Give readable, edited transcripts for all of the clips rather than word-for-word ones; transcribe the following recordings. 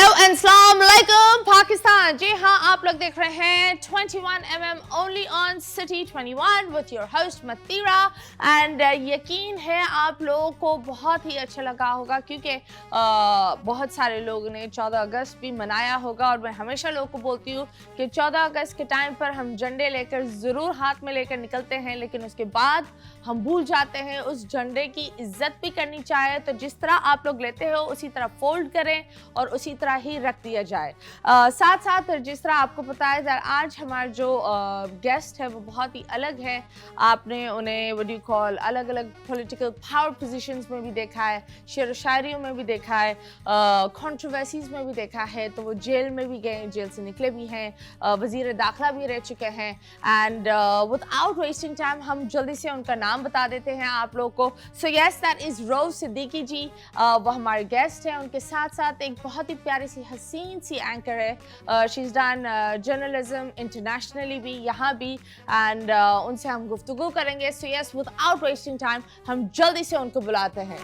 And अस्सलाम वालेकुम पाकिस्तान। जी हाँ, आप लोग देख रहे हैं 21mm only on city 21 with your host Mathira. And यकीन है आप लोगों को बहुत ही अच्छा लगा होगा क्योंकि बहुत सारे लोगों ने 14 अगस्त भी मनाया होगा। और मैं हमेशा लोगों को बोलती हूँ कि 14 अगस्त के टाइम पर हम झंडे लेकर ज़रूर हाथ में लेकर निकलते हैं, लेकिन उसके बाद हम भूल जाते हैं उस झंडे की इज्जत भी करनी चाहिए। तो जिस तरह आप लोग लेते हो उसी तरह फोल्ड करें और उसी तरह ही रख दिया जाए। साथ साथ जिस तरह आपको पता है आज हमारा जो गेस्ट है वो बहुत ही अलग है। आपने उन्हें व्हाट यू कॉल अलग अलग पॉलिटिकल पावर पोजीशंस में भी देखा है, शेर शायरियों में भी देखा है, कंट्रोवर्सीज में भी देखा है। तो वो जेल में भी गए, जेल से निकले भी हैं, वजीर दाखिला भी रह चुके हैं। एंड विदाउट वेस्टिंग टाइम हम जल्दी से उनका नाम बता देते हैं आप लोगों को। So yes, that is rose Siddiqui जी। वो हमारे गेस्ट हैं। उनके साथ साथ एक बहुत ही प्यारी सी हसीन सी एंकर है। She is done journalism internationally भी, यहाँ भी। एंड उनसे हम गुफ्तगू करेंगे। So yes, without wasting time हम जल्दी से उनको बुलाते हैं।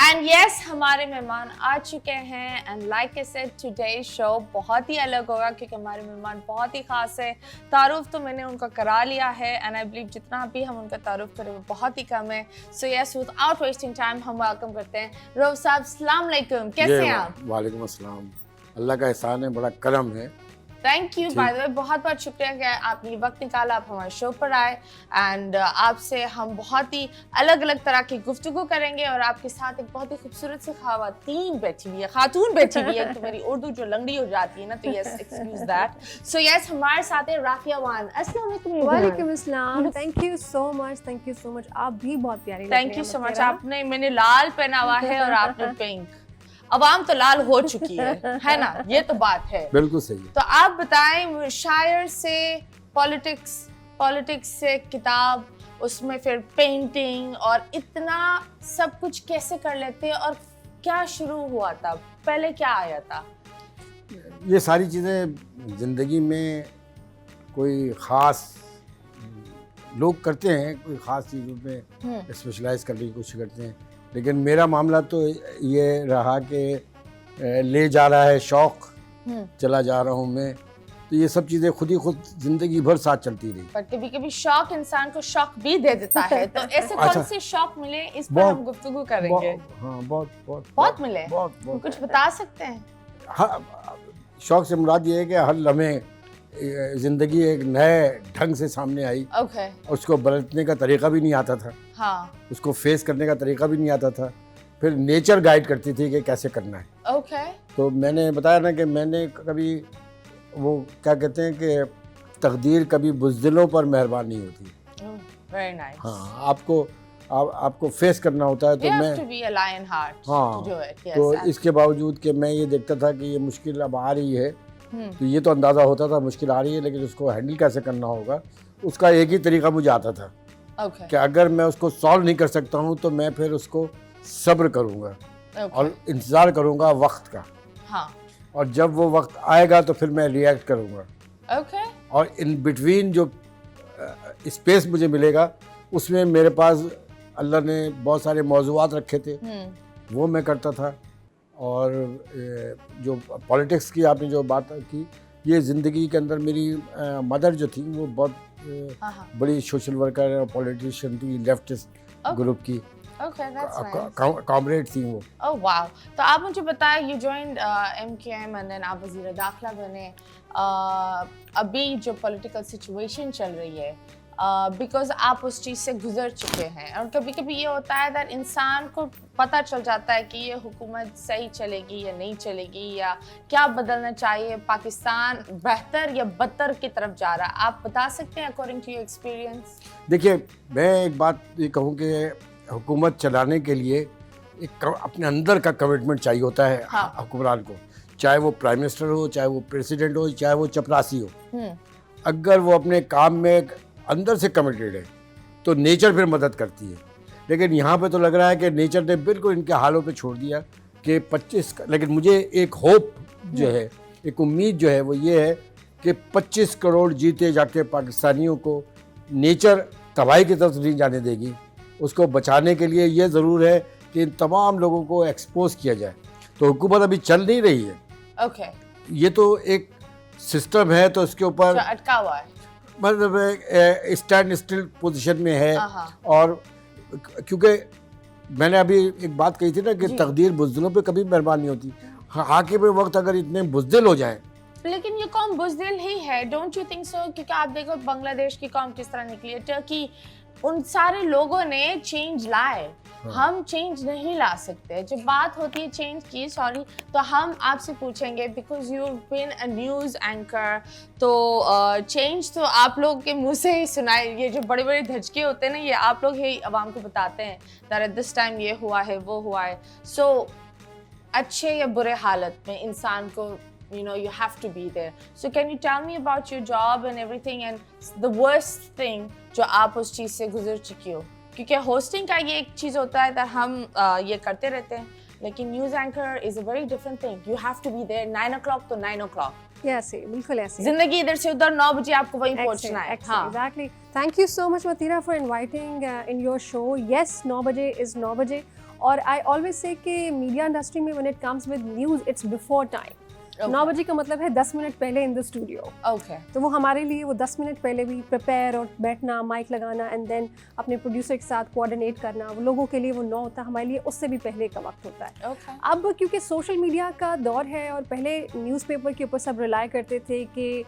एंड यस, हमारे मेहमान आ चुके हैं। And like I said, today show बहुत ही अलग होगा क्योंकि हमारे मेहमान बहुत ही खास है। तारुफ तो मैंने उनका करा लिया है एंड आई बिलीव जितना भी हम उनका तारुफ करें वो बहुत ही कम है। So yes, without wasting time हम वेलकम करते हैं रऊफ साहब। अस्सलाम वालेकुम, कैसे हैं आप? वालेकुम अस्सलाम। अल्लाह का एहसान है, बड़ा करम है। Thank you. By the way, बहुत बहुत शुक्रिया कि आपने वक्त निकाला, आप हमारे शो पर आए। एंड आपसे हम बहुत ही अलग अलग तरह की गुफ्तगू करेंगे। और आपके साथ एक बहुत ही खूबसूरत सी खातून बैठी हुई है, तो मेरी उर्दू जो लंगड़ी हो जाती है ना, तो yes, excuse that. So yes, हमारे साथ है राफिया वान। अस्सलाम वालेकुम। वालेकुम अस्सलाम। Thank you so much. आप भी बहुत प्यारी लग रही हैं। Thank you so much. आपने, मैंने लाल पहना हुआ है और आपने पिंक। अवाम तो लाल हो चुकी है ना? ये तो बात है। बिल्कुल सही है। तो आप बताएं, शायर से पॉलिटिक्स से किताब, उसमें फिर पेंटिंग और इतना सब कुछ कैसे कर लेते हैं? और क्या शुरू हुआ था, पहले क्या आया था? ये सारी चीज़ें ज़िंदगी में कोई ख़ास लोग करते हैं, कोई ख़ास चीज़ों में स्पेशलाइज करने की कोशिश करते हैं, लेकिन मेरा मामला तो ये रहा कि ले जा रहा है शौक़, चला जा रहा हूँ मैं। तो ये सब चीज़ें खुद ही खुद ज़िंदगी भर साथ चलती रही। पर कभी कभी शौक इंसान को शौक भी दे देता है। तो ऐसे कौन से शौक मिले, इस पर हम गुफ्तगू करेंगे। हाँ, बहुत मिले। बहुत कुछ बता सकते हैं? हाँ, शौक़ से मुराद ये है कि हर लम्हे ज़िंदगी एक नए ढंग से सामने आई। ओके। उसको बरतने का तरीका भी नहीं आता था। हाँ। उसको फेस करने का तरीका भी नहीं आता था। फिर नेचर गाइड करती थी कि कैसे करना है। ओके। तो मैंने बताया ना कि मैंने कभी, वो क्या कहते हैं कि तकदीर कभी बुज़दिलों पर मेहरबान नहीं होती। Very nice. हाँ, आपको फेस करना होता है। तो मैं to be a lion heart हाँ, to do it. Yes, तो इसके बावजूद कि मैं ये देखता था कि ये मुश्किल अब आ रही है, तो ये तो अंदाज़ा होता था मुश्किल आ रही है, लेकिन उसको हैंडल कैसे करना होगा उसका एक ही तरीका मुझे आता था। Okay. कि अगर मैं उसको सॉल्व नहीं कर सकता हूँ तो मैं फिर उसको सब्र करूँगा। Okay. और इंतज़ार करूँगा वक्त का। हाँ। और जब वो वक्त आएगा तो फिर मैं रिएक्ट करूँगा। Okay. और इन बिटवीन जो स्पेस मुझे मिलेगा उसमें मेरे पास अल्लाह ने बहुत सारे मौज़ूआत रखे थे, वो मैं करता था। और जो पॉलिटिक्स की आपने जो बात की, ये ज़िंदगी के अंदर मेरी मदर जो थी वो बहुत बड़ी सोशल वर्कर और पॉलिटिशियन थी, लेफ्टिस्ट ग्रुप की। Okay, that's nice. कॉमरेड थी वो। Oh wow. तो आप मुझे बताएं, you joined MQM and then आप वज़ीर दाखिला बने। अभी जो पॉलिटिकल सिचुएशन चल रही है, बिकॉज आप उस चीज़ से गुजर चुके हैं। और कभी कभी ये होता है दैट इंसान को पता चल जाता है कि ये हुकूमत सही चलेगी या नहीं चलेगी, या क्या बदलना चाहिए, पाकिस्तान बेहतर या बदतर की तरफ जा रहा है। आप बता सकते हैं अकॉर्डिंग टू योर एक्सपीरियंस? देखिए, मैं एक बात ये कहूँ कि हुकूमत चलाने के लिए एक अपने अंदर का कमिटमेंट चाहिए होता है। हाँ। हुक्मरान को, चाहे वो प्राइम मिनिस्टर हो, चाहे वो प्रेसिडेंट हो, चाहे वो चपरासी हो, अगर वो अपने काम में अंदर से कमिटेड है तो नेचर फिर मदद करती है। लेकिन यहाँ पे तो लग रहा है कि नेचर ने बिल्कुल इनके हालों पे छोड़ दिया कि 25 लेकिन मुझे एक होप जो है, एक उम्मीद जो है वो ये है कि 25 करोड़ जीते जाके पाकिस्तानियों को नेचर तबाही की तरफ नहीं जाने देगी। उसको बचाने के लिए ये ज़रूर है कि इन तमाम लोगों को एक्सपोज किया जाए। तो हुकूमत अभी चल नहीं रही है, ओके, ये तो एक सिस्टम है, तो इसके ऊपर जो अटका हुआ है। मतलब स्टैंड स्टिल पोजीशन में है। और क्योंकि मैंने अभी एक बात कही थी ना कि तकदीर बुज़दिलों पे कभी मेहरबान नहीं होती। हाकिम वक्त अगर इतने बुज़दिल हो जाएं, लेकिन ये कौम बुज़दिल ही है, डोंट यू थिंक सो? क्योंकि आप देखो बांग्लादेश की कौम किस तरह निकली है, टर्की, उन सारे लोगों ने चेंज लाए। हम चेंज नहीं ला सकते। जब बात होती है चेंज की, सॉरी, तो हम आपसे पूछेंगे because you been a news anchor, तो चेंज तो आप लोग के मुंह से ही सुनाए। ये जो बड़े बड़े धचके होते हैं ना, ये आप लोग ही आवाम को बताते हैं दैट एट दिस टाइम ये हुआ है, वो हुआ है। सो अच्छे या बुरे हालत में इंसान को you have to be there. So can you tell me about your job and everything and the worst thing जो आप उस चीज़ से गुजर चुकी हो? क्योंकि होस्टिंग का ये एक चीज़ होता है कि हम ये करते रहते हैं, लेकिन news anchor is a very different thing. You have to be there 9 o'clock तो 9 o'clock। ऐसे बिल्कुल ऐसे जिंदगी इधर से उधर 9 बजे आपको वहीं पहुंचना है। हाँ, exactly. Thank you so much Mathira for inviting in your show. Yes, 9 बजे इज 9 बजे। और आई ऑलवेज से कि मीडिया इंडस्ट्री में when it comes with news it's before time. 9 बजे का मतलब है 10 मिनट पहले इन द स्टूडियो। ओके, तो वो हमारे लिए वो 10 मिनट पहले भी प्रिपेयर और बैठना, माइक लगाना एंड देन अपने प्रोड्यूसर के साथ कोऑर्डिनेट करना, वो लोगों के लिए वो 9 होता है, हमारे लिए उससे भी पहले का वक्त होता है। ओके, अब क्योंकि सोशल मीडिया का दौर है और पहले न्यूज़पेपर के ऊपर सब रिलाई करते थे कि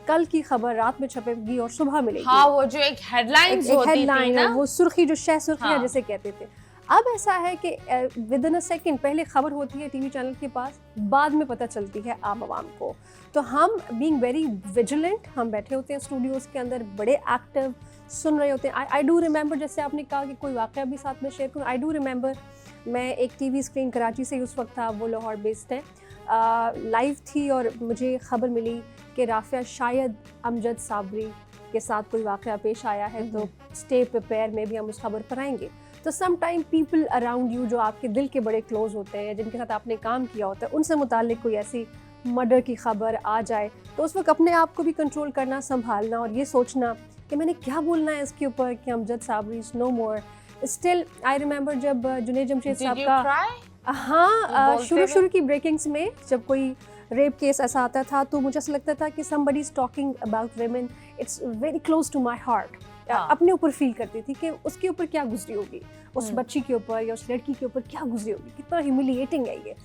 कल की खबर रात में छपेगी और सुबह मिलेगी। हाँ, वो जो एक हेडलाइंस होती थी ना, वो सुर्खी, जो शह सुर्खियाँ हाँ, जिसे कहते थे। अब ऐसा है कि विद इन अ सेकेंड पहले खबर होती है टीवी चैनल के पास, बाद में पता चलती है आम आवाम को। तो हम बीइंग वेरी विजिलेंट, हम बैठे होते हैं स्टूडियोज़ के अंदर, बड़े एक्टिव सुन रहे होते हैं। आई डू रिमेंबर, जैसे आपने कहा कि कोई वाक़या भी साथ में शेयर करूँ, आई डू रिमेंबर मैं एक टीवी स्क्रीन कराची से उस वक्त था, वो लाहौर बेस्ड है, लाइव थी और मुझे खबर मिली कि राफिया शायद अमजद साबरी के साथ कोई वाक़या पेश आया है, तो स्टे प्रिपेयर में भी हम उस खबर पर आएंगे। तो some time people around you जो आपके दिल के बड़े क्लोज होते हैं, जिनके साथ आपने काम किया होता है, उनसे मुतालिक कोई ऐसी मर्डर की खबर आ जाए, तो उस वक्त अपने आप को भी कंट्रोल करना, संभालना और ये सोचना कि मैंने क्या बोलना है इसके ऊपर कि Amjad Sabri is no more. Still I remember जब जुनैद जमशेद साहब का, हाँ, शुरू की ब्रेकिंग्स में जब कोई रेप केस ऐसा आता था, तो मुझे ऐसा लगता था कि somebody is talking about women, it's very close to my heart। अपने ऊपर फील करती थी कि उसके ऊपर क्या गुजरी होगी, उस बच्ची के ऊपर या उस लड़की के ऊपर क्या गुजरी होगी, कितना ह्यूमिलिएटिंग है ये।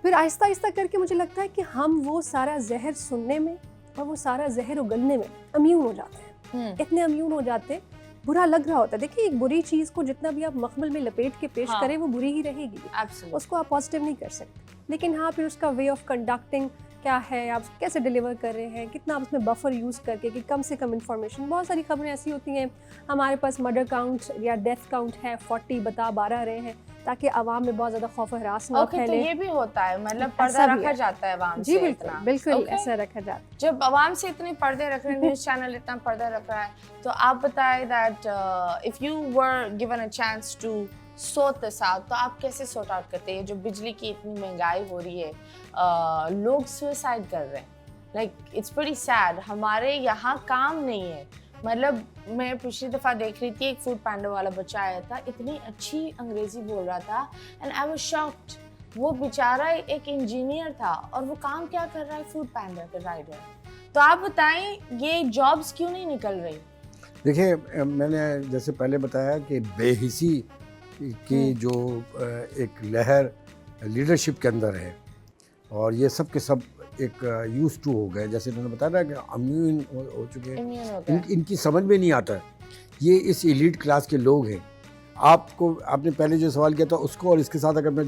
फिर आहिस्ता आहिस्ता करके मुझे लगता है कि हम वो सारा जहर सुनने में और वो सारा जहर उगलने में अम्यून हो जाते हैं। इतने अम्यून हो जाते हैं, बुरा लग रहा होता है। देखिए, एक बुरी चीज़ को जितना भी आप मखमल में लपेट के पेश करें, वो बुरी ही रहेगी, उसको आप पॉजिटिव नहीं कर सकते। लेकिन हाँ, फिर उसका वे ऑफ कंडक्टिंग क्या है, आप कैसे डिलीवर कर रहे हैं, कितना आप उसमें बफर यूज़ करके कि कम से कम इन्फॉर्मेशन। बहुत सारी खबरें ऐसी होती हैं, हमारे पास मर्डर काउंट या डेथ काउंट है 40 बता 12 रहे हैं, ताकि आवाम में बहुत ज़्यादा खौफ हरास न फैले। तो ये भी होता है, मतलब पर्दा रखा जाता है आवाम से। जी बिल्कुल ऐसा रखा जाता है। जब आवाम से इतने पर्दे रख रहे हैं, न्यूज़ चैनल इतना पर्दा रख रहा है, तो आप बताएं that if you were given a chance to sort this out, तो आप कैसे sort out करते हैं? जो बिजली की इतनी महंगाई हो रही है, लोग सुसाइड कर रहे हैं, like it's pretty sad। हमारे यहाँ काम नहीं है। मतलब मैं पिछली दफ़ा देख रही थी, एक फूड पैंडा वाला बच्चा आया था, इतनी अच्छी अंग्रेज़ी बोल रहा था एंड आई वाज शॉक्ड। वो बेचारा एक इंजीनियर था और वो काम क्या कर रहा है, फूड पैंडा का राइडर। तो आप बताएं, ये जॉब्स क्यों नहीं निकल रही? देखिए, मैंने जैसे पहले बताया कि बेहिसी की जो एक लहर लीडरशिप के अंदर है, और ये सब के सब एक यूज टू हो गए, जैसे इन्होंने बताया ना कि अम्यून हो चुके हैं, इनकी समझ में नहीं आता। ये इस एलीट क्लास के लोग हैं। आपने पहले जो सवाल किया था उसको और इसके साथ अगर मैं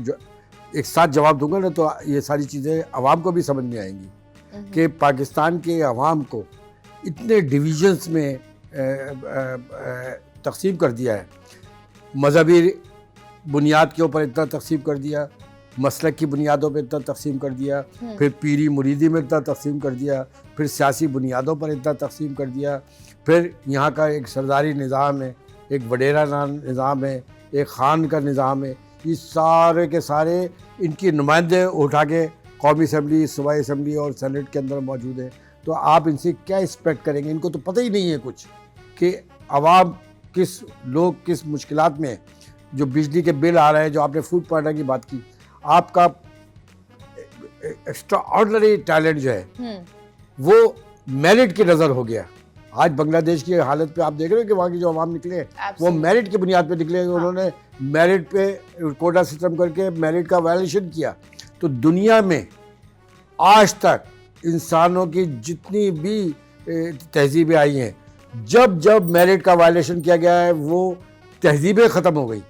एक साथ जवाब दूंगा ना, तो ये सारी चीज़ें आवाम को भी समझ में आएंगी कि पाकिस्तान के आवाम को इतने डिविजन्स में तकसीम कर दिया है। मजहबी बुनियाद के ऊपर इतना तकसीम कर दिया, मसलक की बुनियादों पर इतना तकसीम कर दिया, फिर पीरी मुरीदी में इतना तकसीम कर दिया, फिर सियासी बुनियादों पर इतना तकसीम कर दिया, फिर यहाँ का एक सरदारी निज़ाम है, एक वडेरा निज़ाम है, एक ख़ान का निज़ाम है। ये सारे के सारे इनकी नुमाइंदे उठा के कौमी असम्बली, सूबाई असम्बली और सेनेट के अंदर मौजूद है। तो आप इनसे क्या एक्सपेक्ट करेंगे? इनको तो पता ही नहीं है कुछ कि आवाम लोग किस मुश्किलात में, जो बिजली के बिल आ रहे हैं, जो आपने फूड पांडा की बात की, आपका एक्स्ट्रा ऑर्डिनरी टैलेंट जो है वो मेरिट की नज़र हो गया। आज बांग्लादेश की हालत पे आप देख रहे हो कि वहाँ की जो आवाम निकले वो मेरिट की बुनियाद पे निकले। उन्होंने मेरिट पे कोटा सिस्टम करके मेरिट का वायलेशन किया। तो दुनिया में आज तक इंसानों की जितनी भी तहजीबें आई हैं, जब जब मेरिट का वायलेशन किया गया है वो तहजीबें ख़त्म हो गई,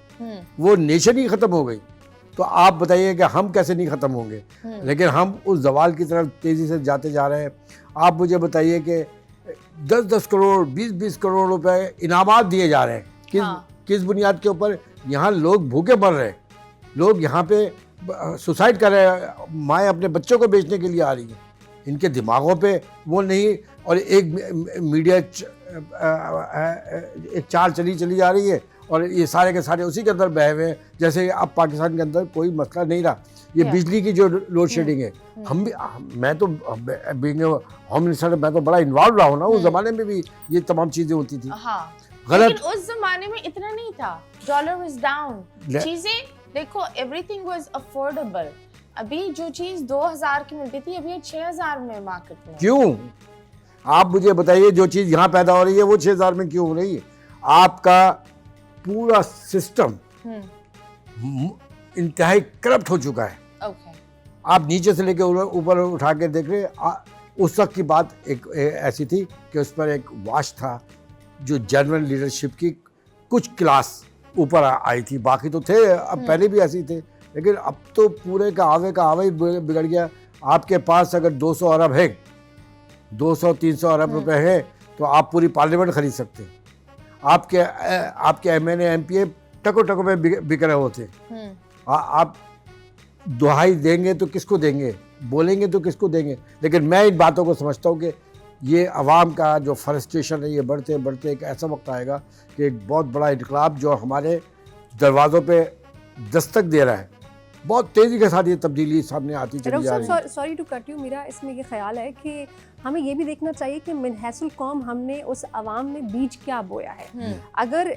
वो नेशन ही ख़त्म हो गई। तो आप बताइए कि हम कैसे नहीं ख़त्म होंगे। लेकिन हम उस जवाल की तरफ तेज़ी से जाते जा रहे हैं। आप मुझे बताइए कि 10-10 करोड़ 20-20 करोड़ रुपए इनामात दिए जा रहे हैं किस बुनियाद के ऊपर? यहाँ लोग भूखे मर रहे हैं, लोग यहाँ पे सुसाइड कर रहे हैं, माएँ अपने बच्चों को बेचने के लिए आ रही हैं। इनके दिमागों पे वो नहीं, और एक मीडिया एक चाल चली जा रही है और ये सारे के सारे उसी के अंदर बहे हुए हैं, जैसे अब पाकिस्तान के अंदर कोई मसला नहीं रहा। ये बिजली की जो लोड शेडिंग है, मैं तो बीइंग होम मिनिस्टर, मैं तो बड़ा इन्वॉल्व रहा हूँ ना, उस जमाने में भी ये तमाम चीजें होती थी। गलत, लेकिन उस जमाने में इतना नहीं था, डॉलर वाज डाउन, चीजें देखो, एवरीथिंग वाज अफोर्डेबल। अभी जो चीज 2000 की मिलती थी अभी 6000 में मार्केट में। क्यों? आप मुझे बताइए, जो चीज यहाँ पैदा हो रही है वो 6000 में क्यों हो रही है? आपका पूरा सिस्टम इंतहाई करप्ट हो चुका है। आप नीचे से लेके ऊपर उठा के देख रहे, उस वक्त की बात एक ऐसी थी कि उस पर एक वाश था, जो जनरल लीडरशिप की कुछ क्लास ऊपर आई थी, बाकी तो थे, अब पहले भी ऐसी थे, लेकिन अब तो पूरे का आवे ही बिगड़ गया। आपके पास अगर 200 अरब है, 200-300 अरब रुपए है, तो आप पूरी पार्लियामेंट खरीद सकते हैं। आपके एमएनए एमपीए टको में बिक रहे होते। आप दुहाई देंगे तो किसको देंगे, बोलेंगे तो किसको देंगे? लेकिन मैं इन बातों को समझता हूँ कि ये अवाम का जो फ्रस्ट्रेशन है, ये बढ़ते बढ़ते एक ऐसा वक्त आएगा कि एक बहुत बड़ा इनकलाब जो हमारे दरवाज़ों पे दस्तक दे रहा है, बहुत तेज़ी के साथ ये तब्दीली सामने आती चली जा रही है। सॉरी टू कट यू, मेरा इसमें ये ख्याल है कि हमें ये भी देखना चाहिए कि मिनहसुल कौम हमने उस अवाम में बीज क्या बोया है। अगर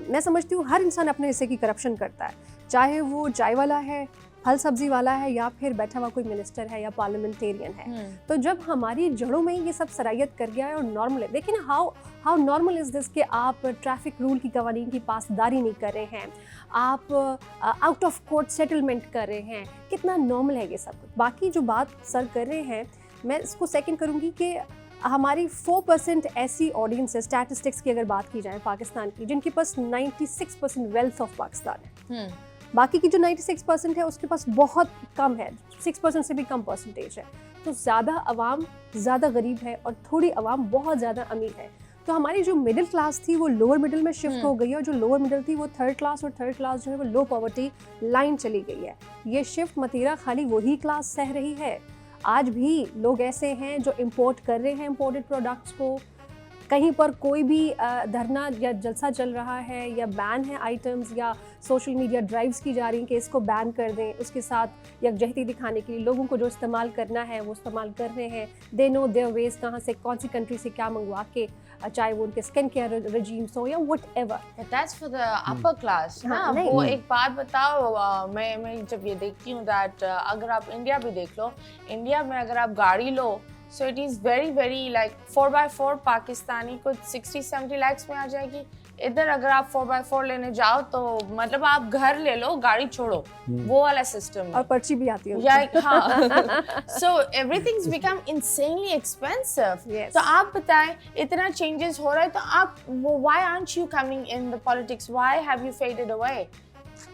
मैं समझती हूँ हर इंसान अपने हिस्से की करप्शन करता है, चाहे वो चाय वाला है, फल सब्जी वाला है, या फिर बैठा हुआ कोई मिनिस्टर है या पार्लियामेंटेरियन है। तो जब हमारी जड़ों में ये सब सरायत कर गया है और नॉर्मल है, देखिए ना हाउ नॉर्मल इज़ दिस कि आप ट्रैफिक रूल की कवानीन की पासदारी नहीं कर रहे हैं, आप आउट ऑफ कोर्ट सेटलमेंट कर रहे हैं, कितना नॉर्मल है ये सब। बाकी जो बात सर कर रहे हैं, मैं इसको सेकंड करूंगी कि हमारी 4% ऐसी ऑडियंस है, स्टैटिस्टिक्स की अगर बात की जाए पाकिस्तान की, जिनके पास 96% वेल्थ ऑफ पाकिस्तान है। बाकी की जो 96% है उसके पास बहुत कम है, 6% से भी कम परसेंटेज है। तो ज़्यादा आवाम ज़्यादा गरीब है और थोड़ी आवाम बहुत ज़्यादा अमीर है। तो हमारी जो मिडिल क्लास थी वो लोअर मिडिल में शिफ्ट हो गई है, और जो लोअर मिडिल थी वो थर्ड क्लास, और थर्ड क्लास जो है वो लो पॉवर्टी लाइन चली गई है। ये शिफ्ट मतीरा खाली वही क्लास सह रही है। आज भी लोग ऐसे हैं जो इंपोर्ट कर रहे हैं इंपोर्टेड प्रोडक्ट्स को। कहीं पर कोई भी धरना या जलसा चल रहा है या बैन है आइटम्स, या सोशल मीडिया ड्राइव्स की जा रही हैं कि इसको बैन कर दें, उसके साथ यकजहती दिखाने के लिए लोगों को जो इस्तेमाल करना है वो इस्तेमाल कर रहे हैं। दे नो देयर वेज, कहाँ से कौन सी कंट्री से क्या मंगवा के, चाहे वो उनके स्किन केयर रेजीम्स हो या whatever. That's for the upper class ना। वो एक बात बताओ, मैं जब ये देखती हूँ दैट अगर आप इंडिया भी देख लो, इंडिया में अगर आप गाड़ी लो, so it is very like 4x4 Pakistani को 60-70 lakhs में आ जाएगी। इधर अगर आप 4x4 लेने जाओ तो मतलब आप घर ले लो, गाड़ी छोड़ो, वो वाला सिस्टम। और पर्ची भी आती है या हाँ। So everything's become insanely expensive. Yes. तो आप बताएं, इतना changes हो रहा है तो आप why aren't you coming in the politics? Why have you faded away?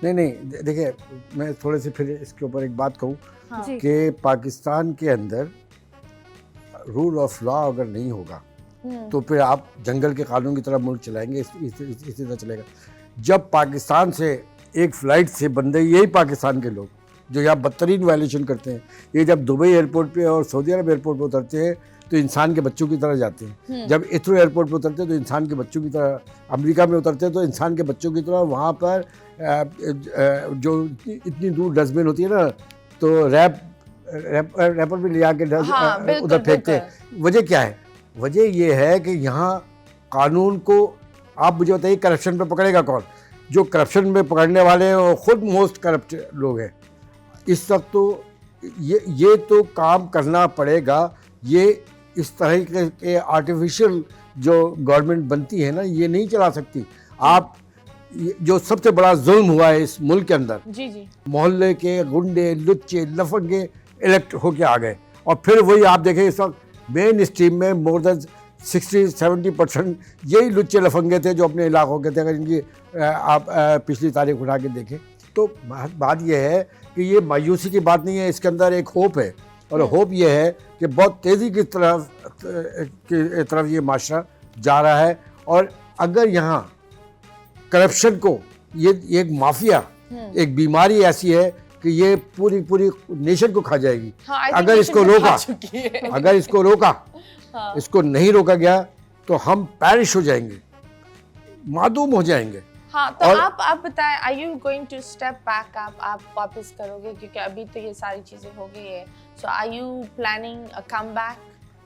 नहीं, देखिए मैं थोड़े से फिर इसके ऊपर एक बात कहूँ कि पाकिस्तान के अंदर रूल ऑफ लॉ अगर नहीं होगा तो फिर आप जंगल के कानून की तरह मुल्क चलाएंगे, इसी तरह चलेगा। जब पाकिस्तान से एक फ़्लाइट से बंदे, यही पाकिस्तान के लोग जो यहाँ बदतरीन वायलेशन करते हैं, ये जब दुबई एयरपोर्ट पे और सऊदी अरब एयरपोर्ट पे उतरते हैं तो इंसान के बच्चों की तरह जाते हैं। जब इथ्रो एयरपोर्ट पे उतरते हैं तो इंसान के बच्चों की तरह, अमेरिका में उतरते हैं तो इंसान के बच्चों की तरह, वहाँ पर जो इतनी दूर डस्टबिन होती है ना, तो रैपर भी ले आके उधर फेंकते हैं। वजह क्या है? वजह ये है कि यहाँ कानून को आप मुझे बताइए करप्शन पे पकड़ेगा कौन? जो करप्शन में पकड़ने वाले हैं वो खुद मोस्ट करप्ट लोग हैं। इस वक्त तो ये तो काम करना पड़ेगा। ये इस तरह के आर्टिफिशियल जो गवर्नमेंट बनती है ना, ये नहीं चला सकती। आप जो सबसे बड़ा जुल्म हुआ है इस मुल्क के अंदर, जी जी, मोहल्ले के गुंडे लुच्चे लफंगे इलेक्ट होके आ गए, और फिर वही आप देखें इस वक्त मेन स्ट्रीम में मोर देन 60-70% यही लुच्चे लफंगे थे जो अपने इलाकों के थे। अगर इनकी आप पिछली तारीख उठा के देखें तो बात यह है कि ये मायूसी की बात नहीं है, इसके अंदर एक होप है, और होप ये है कि बहुत तेज़ी की तरफ ये माशरा जा रहा है। और अगर यहाँ करप्शन को ये एक माफिया, एक बीमारी ऐसी है कि ये पूरी नेशन को खा जाएगी। हाँ, अगर इसको रोका, अगर इसको रोका, हाँ। इसको नहीं रोका गया तो हम पैरिश हो जाएंगे, मादूम हो जाएंगे। हाँ, तो और आप बताएं, are you going to step back? आप वापस करोगे? क्योंकि अभी तो ये सारी चीजें हो गई है, so are you planning a come back?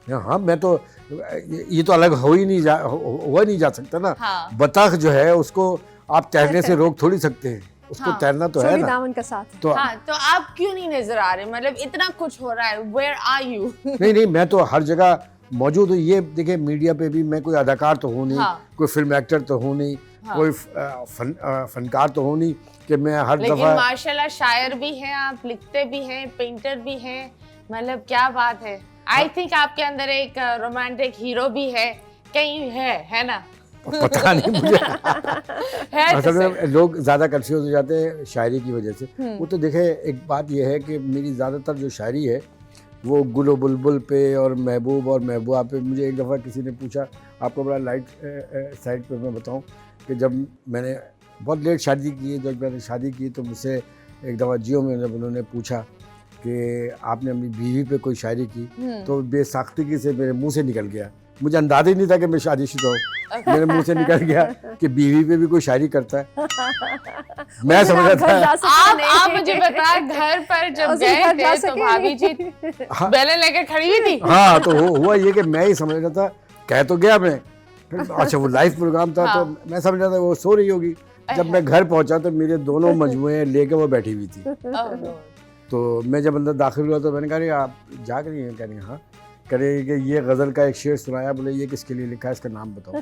हाँ, मैं तो ये तो अलग हुआ नहीं जा सकता ना। हाँ। बतख जो है उसको आप तैरने से रोक थोड़ी सकते हैं, उसको हाँ। तैरना तो है ना। दामन का साथ है। तो हाँ, तो आप क्यों नहीं नजर आ रहे? मतलब इतना कुछ हो रहा है, वेयर आर यू? नहीं, मैं तो हर जगह मौजूद हूँ। ये देखिए, मीडिया पे भी मैं कोई अदाकार तो हूँ नहीं, हाँ। कोई फिल्म एक्टर तो हूँ नहीं, हाँ। कोई फनकार तो हूँ नहीं कि मैं हर लेकिन दफा। माशाल्लाह शायर भी हैं आप, लिखते भी हैं, पेंटर भी हैं, मतलब क्या बात है। आई थिंक आपके अंदर एक रोमांटिक हीरो भी है, कहीं है ना? पता नहीं मुझे। है असल तो में लोग ज़्यादा कंफ्यूज हो जाते हैं शायरी की वजह से। वो तो देखे, एक बात यह है कि मेरी ज़्यादातर जो शायरी है वो गुल बुलबुल पे और महबूब और महबूबा पे। मुझे एक दफ़ा किसी ने पूछा, आपको बड़ा लाइट साइड पे मैं बताऊं कि जब मैंने बहुत लेट शादी की, जब मैंने शादी की तो मुझसे एक दफ़ा जियो में जब उन्होंने पूछा कि आपने अपनी बीवी पे कोई शायरी की, तो बेसाख्तगी से मेरे मुंह से निकल गया। मुझे अंदाज़ा ही नहीं था कि मैं शादीशुदा हूँ। मेरे मुंह से निकल गया कि बीवी पे भी कोई शायरी करता है। मैं समझ रहा था। आप मुझे बताया, घर पर जब गए थे तो भाभी जी बेलन लेकर खड़ी हुई थी। हाँ, तो हुआ ये कि मैं ही समझ रहा था, कह तो गया मैं। अच्छा, वो लाइव प्रोग्राम था। हाँ। तो मैं समझ रहा था वो सो रही होगी। जब मैं घर पहुंचा तो मेरे दोनों मजमुए लेके वो बैठी हुई थी। तो मैं जब अंदर दाखिल हुआ तो मैंने कहा, आप जाग रही हैं? कह रही हाँ। कह रही कि ये गज़ल का एक शेर सुनाया। बोले ये किसके लिए लिखा है, इसका नाम बताओ।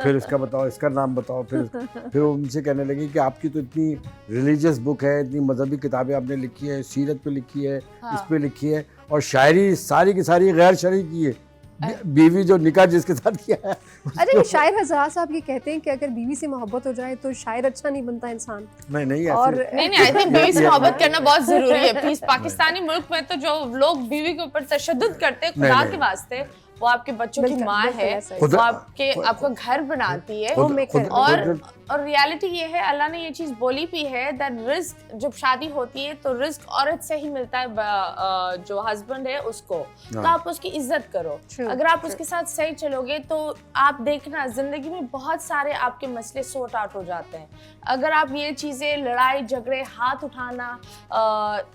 फिर इसका बताओ, इसका नाम बताओ। फिर वो मुझसे कहने लगी कि आपकी तो इतनी रिलीजियस बुक है, इतनी मजहबी किताबें आपने लिखी है, सीरत पे लिखी है, हाँ। इस पे लिखी है, और शायरी सारी की सारी गैर शरई की है। बीवी जो निकाह जिसके साथ किया है। अरे शायर हज़रात साहब ये कहते हैं कि अगर बीवी से मोहब्बत हो जाए तो शायर अच्छा नहीं बनता इंसान। नहीं और नहीं, आई थिंक बीवी से मोहब्बत करना बहुत जरूरी है। प्लीज, पाकिस्तानी मुल्क में तो जो लोग बीवी के ऊपर तशद्दुद करते हैं, खुदा के वास्ते, वो आपके बच्चों की माँ है, वो आपका घर बनाती है। और रियलिटी ये है, अल्लाह ने ये चीज बोली भी है दैट रिस्क, जब शादी होती है तो रिस्क औरत से ही मिलता है, जो हस्बैंड है उसको। तो आप उसकी इज्जत करो। अगर आप उसके साथ सही चलोगे तो आप देखना जिंदगी में बहुत सारे आपके मसले सॉर्ट आउट हो जाते हैं। अगर आप ये चीजें, लड़ाई झगड़े, हाथ उठाना,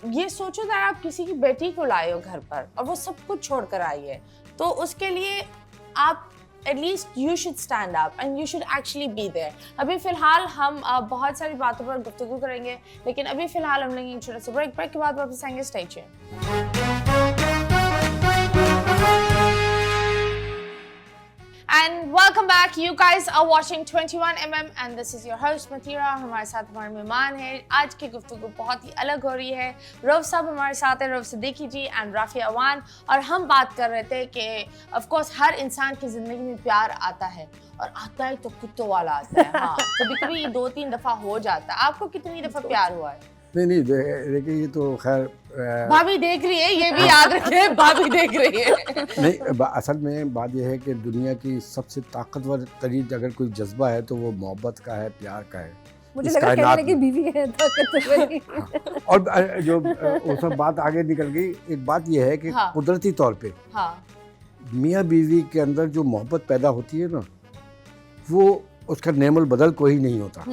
ये सोचो कि आप किसी की बेटी को लाए हो घर पर और वो सब कुछ छोड़ कर आई है, तो उसके लिए आप at least you should stand up and you should actually be there. अभी फिलहाल हम बहुत सारी बातों पर गुफ्तगू करेंगे, लेकिन अभी फिलहाल हम लेंगे छोटा सा ब्रेक के बाद वापस आएंगे। Stay tuned. And welcome back. You guys are watching 21mm and this is your host Mathira। हमारे साथ हमारे मेहमान हैं। आज की गुफ्तगू बहुत ही अलग हो रही है। रऊफ साहब हमारे साथ हैं, रऊफ सिद्दीकी जी एंड राफिया अवान, और हम बात कर रहे थे कि ऑफ कोर्स हर इंसान की जिंदगी में प्यार आता है, और आता है तो कुत्तों वाला आता है। हाँ, कभी-कभी 2-3 दफा हो जाता है। आपको कितनी दफा प्यार हुआ है? नहीं, देखिए ये तो खैर भाभी देख रही है, ये भी याद रखे, भाभी देख रही है। नहीं, असल में बात यह है कि दुनिया की सबसे ताकतवर तरीन अगर कोई जज्बा है तो वो मोहब्बत का है, प्यार का है। मुझे लगा कहने लगी बीवी है ताकतवर। और जो वो सब बात आगे निकल गई, एक बात यह है कि हाँ। कुदरती तौर पे मियाँ बीवी के अंदर जो मोहब्बत पैदा होती है ना, वो उसका नेमुल बदल कोई नहीं होता।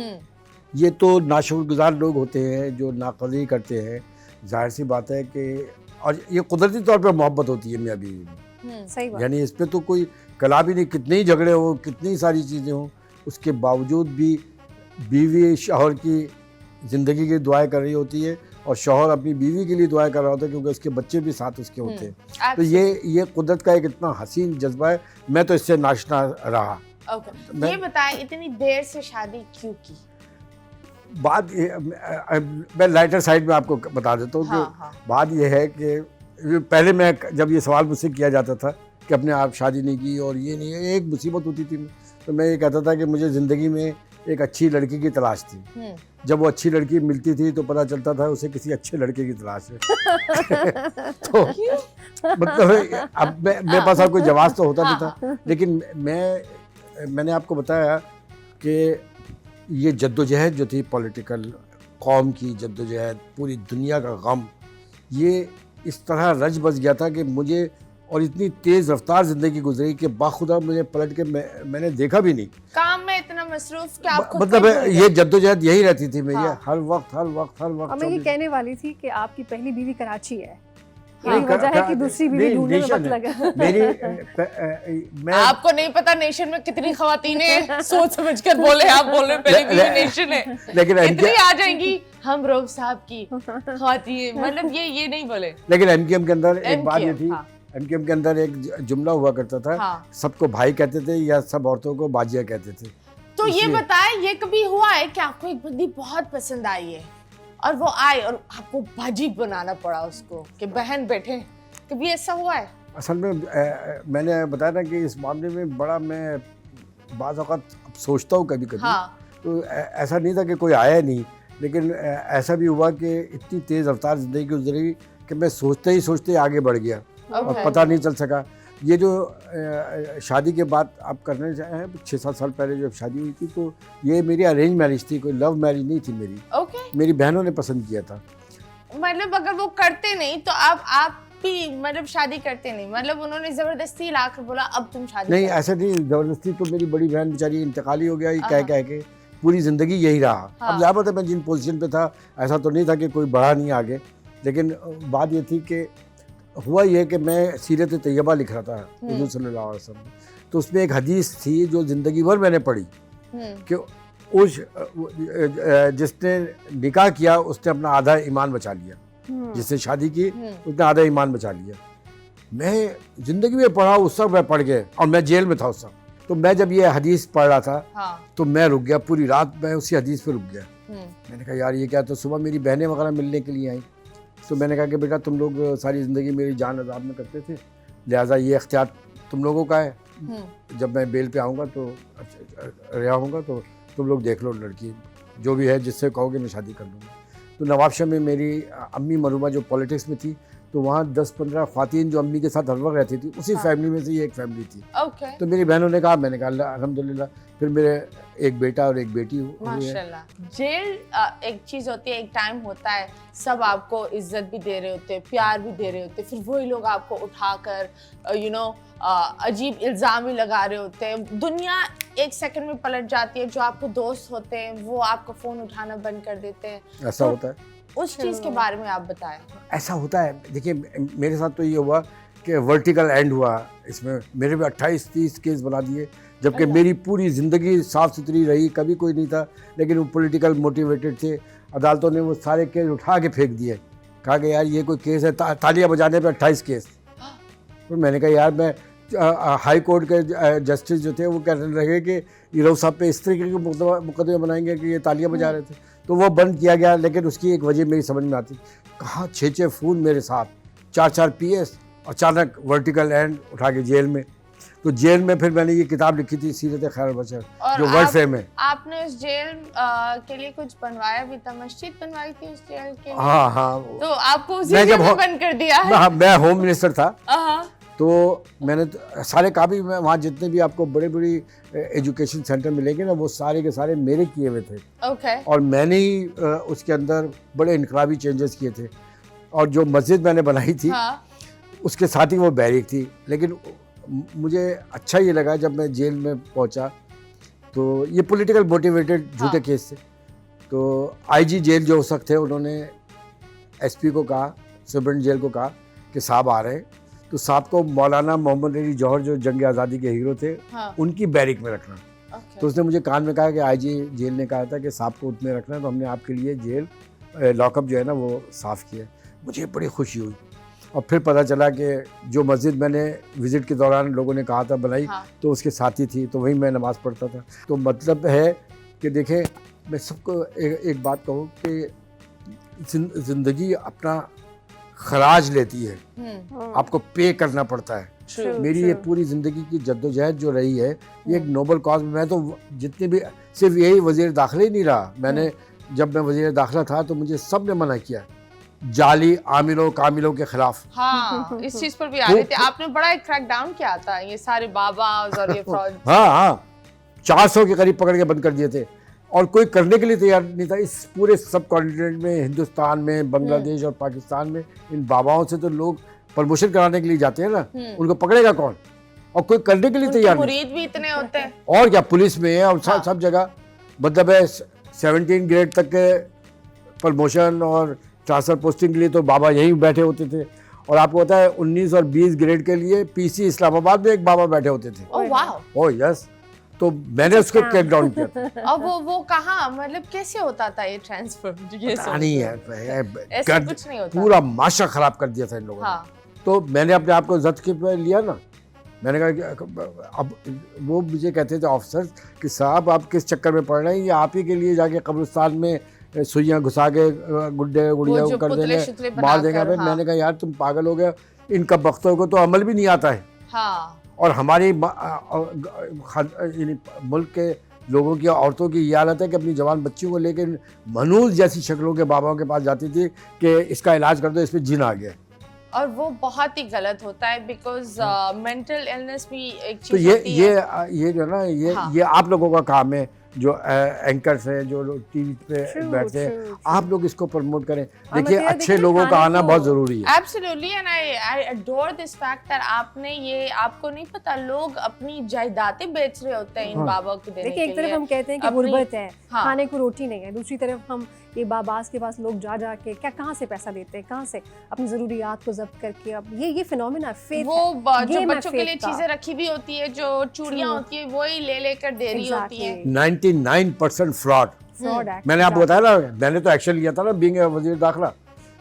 ये तो नाशुक्रगुजार लोग होते हैं जो नाकदरी करते हैं, जाहिर सी बात है कि, और ये कुदरती तौर पर मोहब्बत होती है मियाँ बीवी में। सही बात। यानी इस पे तो कोई कला भी नहीं, कितने ही झगड़े हो, कितनी सारी चीज़ें हों, उसके बावजूद भी बीवी शौहर की ज़िंदगी की दुआएं कर रही होती है और शौहर अपनी बीवी के लिए दुआएं कर रहा होता है, क्योंकि उसके बच्चे भी साथ उसके होते हैं। तो ये कुदरत का एक इतना हसीन जज्बा है, मैं तो इससे नाशना रहा। ओके, ये बताएं इतनी देर से शादी क्यों की? बात मैं लाइटर साइड में आपको बता देता हूँ हाँ। कि बात ये है कि पहले मैं जब ये सवाल मुझसे किया जाता था कि अपने आप शादी नहीं की और ये नहीं, एक मुसीबत होती थी, तो मैं ये कहता था कि मुझे ज़िंदगी में एक अच्छी लड़की की तलाश थी। जब वो अच्छी लड़की मिलती थी तो पता चलता था उसे किसी अच्छे लड़के की तलाश है। तो मतलब अब मेरे पास अब कोई जवाब तो होता नहीं था, लेकिन मैंने आपको बताया कि ये जद्दोजहद जो थी पॉलिटिकल, कौम की जद्दोजहद, पूरी दुनिया का गम, ये इस तरह रच बस गया था कि मुझे, और इतनी तेज़ रफ्तार ज़िंदगी गुजरी कि बाखुदा मुझे पलट के मैंने देखा भी नहीं। काम में इतना मसरूफ कि आप मतलब ये जद्दोजहद यही रहती थी मेरी। हाँ। हर वक्त। और मैं ये कहने वाली थी कि आपकी पहली बीवी कराची है, यही वजह है कि दूसरी बीवी ढूंढने में वक्त लगा। मैं आपको नहीं पता नेशन में कितनी ख़वातीनें सोच समझ कर बोले, आप बोल रहे पहली बीवी नेशन है, लेकिन इतनी आ जाएंगी हम रोब साहब की ख़वातीन, मतलब ये नहीं बोले। लेकिन एमकेएम के अंदर एक बात ये थी, हाँ। एमकेएम के अंदर एक जुमला हुआ करता था, हाँ। सबको भाई कहते थे या सब औरतों को बाजिया कहते थे। तो ये बताएं, ये कभी हुआ है कि आपको एक बंदी बहुत पसंद आई है और वो आए और आपको बाजी बनाना पड़ा उसको कि बहन बैठे, कभी ऐसा हुआ है? असल में मैंने बताया ना कि इस मामले में बड़ा मैं बाज़ औक़ात सोचता हूँ कभी कभी। हाँ। तो ऐसा नहीं था कि कोई आया नहीं, लेकिन ऐसा भी हुआ कि इतनी तेज़ रफ्तार ज़िंदगी गुजरी कि मैं सोचते ही सोचते आगे बढ़ गया और पता नहीं चल सका। ये जो शादी के बाद आप करने चाहे 6-7 साल पहले जब शादी हुई थी, तो ये मेरी अरेंज मैरिज थी, कोई लव मैरिज नहीं थी मेरी। ओके। मेरी बहनों ने पसंद किया था। मतलब अगर वो करते नहीं तो आप भी मतलब शादी करते नहीं, मतलब उन्होंने जबरदस्ती लाकर बोला अब तुम शादी नहीं, करो। ऐसा नहीं, जबरदस्ती तो मेरी बड़ी बहन बेचारी इंतकाली हो गया, ये कह के पूरी ज़िंदगी यही रहा। अब ज़्यादा पता मैं जिन पोजीशन पे था ऐसा तो नहीं था कि कोई बढ़ा नहीं आगे, लेकिन बात ये थी कि हुआ ये कि मैं सीरत तैयबा लिख रहा था हुज़ूर सल्लल्लाहु अलैहि वसल्लम, तो उसमें एक हदीस थी जो ज़िंदगी भर मैंने पढ़ी कि उस जिसने निकाह किया उसने अपना आधा ईमान बचा लिया, जिसने शादी की उसने आधा ईमान बचा लिया। मैं ज़िंदगी में पढ़ा, उस सब मैं पढ़ गए और मैं जेल में था उस समय। तो मैं जब ये हदीस पढ़ रहा था तो मैं रुक गया, पूरी रात मैं उसी हदीस पे रुक गया। मैंने कहा यार ये क्या। तो सुबह मेरी बहनें वगैरह मिलने के लिए आई, तो मैंने कहा कि बेटा तुम लोग सारी ज़िंदगी मेरी जान अज़ाब में करते थे, लिहाजा ये इख्तियार तुम लोगों का है, जब मैं बेल पे आऊँगा तो रिहा होऊंगा तो तुम लोग देख लो लड़की जो भी है, जिससे कहोगे मैं शादी कर लूँगा। तो नवाबशाह में मेरी अम्मी मरूमा जो पॉलिटिक्स में थी, तो वहाँ 10-15 ख़वातीन जो अम्मी के साथ हर वक्त रहती थी, उसी फैमिली में से ये एक फैमिली थी। तो मेरी बहनों ने कहा, मैंने कहा अल्हम्दुलिल्लाह। फिर मेरे एक बेटा और एक बेटी हुई है। माशाल्लाह। जेल एक चीज़ होती है, एक टाइम होता है सब आपको इज्जत भी दे रहे होते हैं, प्यार भी दे रहे होते हैं, फिर वही लोग आपको उठाकर अजीब इल्ज़ाम भी लगा रहे होते हैं। दुनिया एक सेकंड में पलट जाती है। जो आपको दोस्त होते हैं वो आपको फ़ोन उठाना बंद कर देते हैं। ऐसा होता है। उस चीज़ के बारे में आप बताएं। ऐसा होता है। देखिए मेरे साथ तो ये हुआ कि वर्टिकल एंड हुआ इसमें, मेरे भी 28-30 केस बना दिए, जबकि मेरी पूरी ज़िंदगी साफ़ सुथरी रही, कभी कोई नहीं था, लेकिन वो पॉलिटिकल मोटिवेटेड थे। अदालतों ने वो सारे केस उठा के फेंक दिए, कहा कि यार ये कोई केस है, तालियां बजाने पे 28 केस। तो मैंने कहा यार मैं हाई कोर्ट के जस्टिस जो थे वो कह रहे कि ईरव साहब पे इस तरीके के मुकदमे बनाएंगे कि ये तालियां बजा रहे थे, तो वो बंद किया गया। लेकिन उसकी एक वजह मेरी समझ में आती, कहाँ 6-6 खून मेरे साथ, 4-4 PS, अचानक वर्टिकल एंड उठा के जेल में। तो जेल में फिर मैंने ये किताब लिखी थी सीरत खैर बशर, जो वर्ल्ड फेम है। आपने उस जेल के लिए कुछ बनवाया भी था, मस्जिद बनवाई थी उस जेल के लिए? हाँ। तो आपको उसी जेल में बंद कर दिया है? मैं होम मिनिस्टर था, तो मैंने सारे काबी में वहाँ जितने भी आपको बड़े बड़ी एजुकेशन सेंटर मिलेंगे ना, वो सारे के सारे मेरे किए हुए थे। और मैंने ही उसके अंदर बड़े इनकलाबी चेंजेस किए थे। और जो मस्जिद मैंने बनाई थी उसके साथ ही वो बैरिक थी। लेकिन मुझे अच्छा ये लगा जब मैं जेल में पहुंचा, तो ये पॉलिटिकल मोटिवेटेड झूठे केस थे। तो IG जेल जो हो सकते हैं, उन्होंने SP को कहा, सुप्रीम जेल को कहा कि साहब आ रहे हैं, तो साहब को मौलाना मोहम्मद अली जौहर जो जंग आज़ादी के हीरो थे हाँ, उनकी बैरिक में रखना। okay. तो उसने मुझे कान में कहा कि आईजी जेल ने कहा था कि साहब को उसमें रखना है, तो हमने आपके लिए जेल लॉकअप जो है ना वो साफ़ किया। मुझे बड़ी खुशी हुई। और फिर पता चला कि जो मस्जिद मैंने विज़िट के दौरान लोगों ने कहा था बनाई, हाँ, तो उसके साथी थी, तो वहीं मैं नमाज़ पढ़ता था। तो मतलब है कि देखें, मैं सबको एक बात कहूँ कि ज़िंदगी अपना खराज लेती है, आपको पे करना पड़ता है। true. मेरी ये पूरी ज़िंदगी की जद्दोजहद जो रही है ये एक नोबल कॉज। मैं तो जितने भी, सिर्फ यही वज़ीर दाखिला ही नहीं रहा, मैंने जब मैं वज़ीर दाखिला था तो मुझे सब ने मना किया जाली आमिलों कामिलों के खिलाफ। हाँ, इस चीज पर भी आ रहे थे, आपने बड़ा एक क्रैक डाउन किया था ये सारे बाबाज और ये फ्रॉड। हाँ, 400 के करीब पकड़ के बंद कर दिए थे और कोई करने के लिए तैयार नहीं था। इस पूरे सब कॉन्टिनेंट में, हिंदुस्तान में, बांग्लादेश और पाकिस्तान में इन बाबाओं से तो लोग प्रमोशन कराने के लिए जाते हैं ना, उनको पकड़ेगा कौन? और कोई करने के लिए तैयार नहीं। मुरीद भी इतने होते हैं। और क्या, पुलिस में है और हाँ। सब जगह, मतलब है 17 ग्रेड तक के प्रमोशन और ट्रांसफर पोस्टिंग के लिए तो बाबा यहीं बैठे होते थे। और आपको पता है 19 और 20 ग्रेड के लिए पीसी इस्लामाबाद में एक बाबा बैठे होते थे। Oh wow. ओह यस, तो मैंने उसको क्रैक डाउन किया था। अब वो कहाँ, मतलब कैसे होता था ये ट्रांसफर? ये पता नहीं है, ऐसा कुछ नहीं होता। पूरा माशा खराब कर दिया था इन लोगों ने। हाँ, तो मैंने अपने आप को जब्त के लिया ना। मैंने कहा कि अब वो मुझे कहते थे ऑफिसर कि साहब आप किस चक्कर में पड़ रहे हैं, ये आप ही के लिए जाके कब्रिस्तान में सुइयां घुसा के गुड्डे गुड़िया वो जो कर पुतले देंगे, शुतले मार देंगे। बनाकर, हाँ। मैंने कहा यार तुम पागल हो गए, इनका वक्तों को तो अमल भी नहीं आता है। हाँ, और हमारी मुल्क के लोगों की, औरतों की ये हालत है कि अपनी जवान बच्चियों को लेकर मनूज जैसी शक्लों के बाबाओं के पास जाती थी कि इसका इलाज कर दो, इसमें जिन आ गया। और वो बहुत ही गलत होता है, बिकॉज मेंटल इलनेस भी एक तो चीज होती है। ये जो ना हाँ। ये आप लोगों का काम है, जो एंकर्स हैं, जो लोग टीवी पे True, बैठते हैं, true, आप लोग इसको प्रमोट करें। हाँ, देखिए मतलब अच्छे देखिए लोगों का खाने आना को- बहुत ज़रूरी है। Absolutely, and I adore this fact that आपने ये, आपको नहीं पता लोग अपनी जायदादें बेच रहे होते हैं इन हाँ। बाबा को देने देखिए, के एक तरफ लिए। हम कहते हैं कि अपनी- गुर्बत है, हाँ। खाने को रोटी नहीं है, दूसरी तरफ हम ये बाबास के पास लोग जा के कहाँ से पैसा देते हैं, कहाँ से अपनी ज़रूरियात को जब्त करके। अब ये फिनोमेना फेथ वो है, जो game है बच्चों के faith लिए का। चीजें रखी भी होती है, जो चूड़ियां True. होती है वही ले लेकर दे रही होती है। 99% फ्रॉड। Fraud act. मैंने आपको बताया ना, मैंने तो एक्शन लिया था ना बीइंग वजीर दाखिला।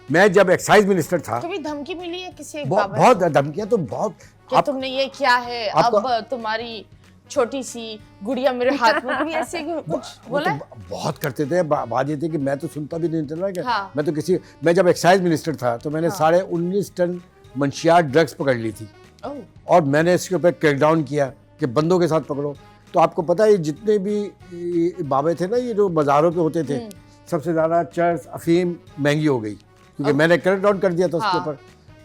मैं जब एक्साइज मिनिस्टर था, कभी धमकी मिली है किसी एक बाबा से? बहुत धमकियां तो बहुत। कि तुमने ये किया है, अब तुम्हारी छोटी सी गुड़िया मेरे हाथ में, कभी ऐसे कुछ वो बोला तो है? बहुत करते थे। बात ये थी कि मैं तो सुनता भी नहीं था कि हाँ। मैं जब एक्साइज मिनिस्टर था तो मैंने 19.5 टन मंशियात ड्रग्स पकड़ ली थी। ओह, और मैंने इसके ऊपर क्रैकडाउन किया कि बंदों के साथ पकड़ो। तो आपको पता है जितने भी बाबे थे ना, ये जो बाजारों पे होते थे, सबसे ज़्यादा चर्स अफीम महंगी हो गई क्योंकि मैंने क्रैकडाउन कर दिया था उसके हाँ। ऊपर।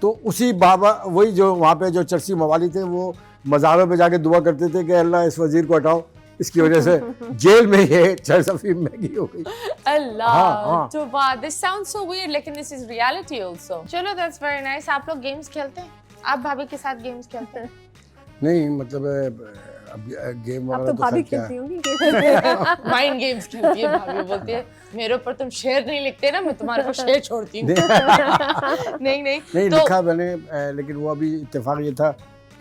तो उसी बाबा, वही जो वहाँ पे जो चर्सी मवाली थे, वो मज़ारों पे जाके दुआ करते थे कि अल्लाह इस वजीर को हटाओ, इसकी वजह से जेल में ये चर्स अफीम महंगी हो गई। अल्लाह, हाँ। तो बात, this sounds so weird, लेकिन this is reality also. चलो, that's very nice. आप लोग गेम्स खेलते हैं? आप भाभी के साथ गेम्स खेलते हैं? नहीं, मतलब अब गेम अब वगैरह तो तो भाभी खैर क्या खेलती है। होंगी। माइंड गेम्स खेलती है भाभी, बोलती है मेरे ऊपर तुम शेर नहीं लिखते ना, मैं तुम्हारे को शेर छोड़ती हूँ। नहीं नहीं तो लिखा मैंने, लेकिन वो अभी इत्तेफाक ये था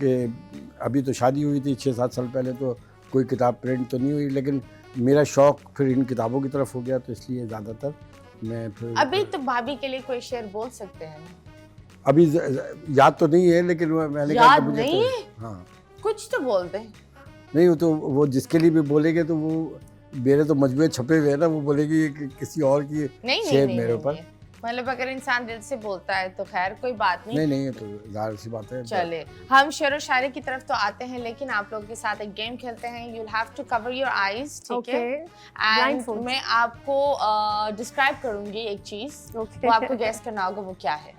कि अभी तो शादी हुई थी 6-7 साल पहले, तो कोई किताब प्रिंट तो नहीं हुई, लेकिन मेरा शौक फिर इन किताबों की तरफ हो गया, तो इसलिए ज़्यादातर मैं फिर अभी तो भाभी के लिए कोई शेर बोल सकते हैं ना? अभी याद तो नहीं है, लेकिन मैंने कहा याद कि मुझे नहीं तो, है? हाँ कुछ तो बोल दे। नहीं, वो तो वो जिसके लिए भी बोलेंगे तो वो मेरे तो मजबूर छपे हुए हैं ना, वो बोलेगी कि किसी और की नहीं शेर नहीं मेरे नहीं, ऊपर। नहीं। मतलब अगर इंसान दिल से बोलता है तो खैर कोई बात नहीं। नहीं ये तो जाहिर सी बात है। चले, हम शेर व शायरी की तरफ तो आते हैं, लेकिन आप लोगों के साथ एक गेम खेलते हैं। You will have to cover your eyes, ठीक है? And Blindfold. मैं आपको डिस्क्राइब करूंगी एक चीज, Okay. वो आपको गेस करना होगा वो क्या है।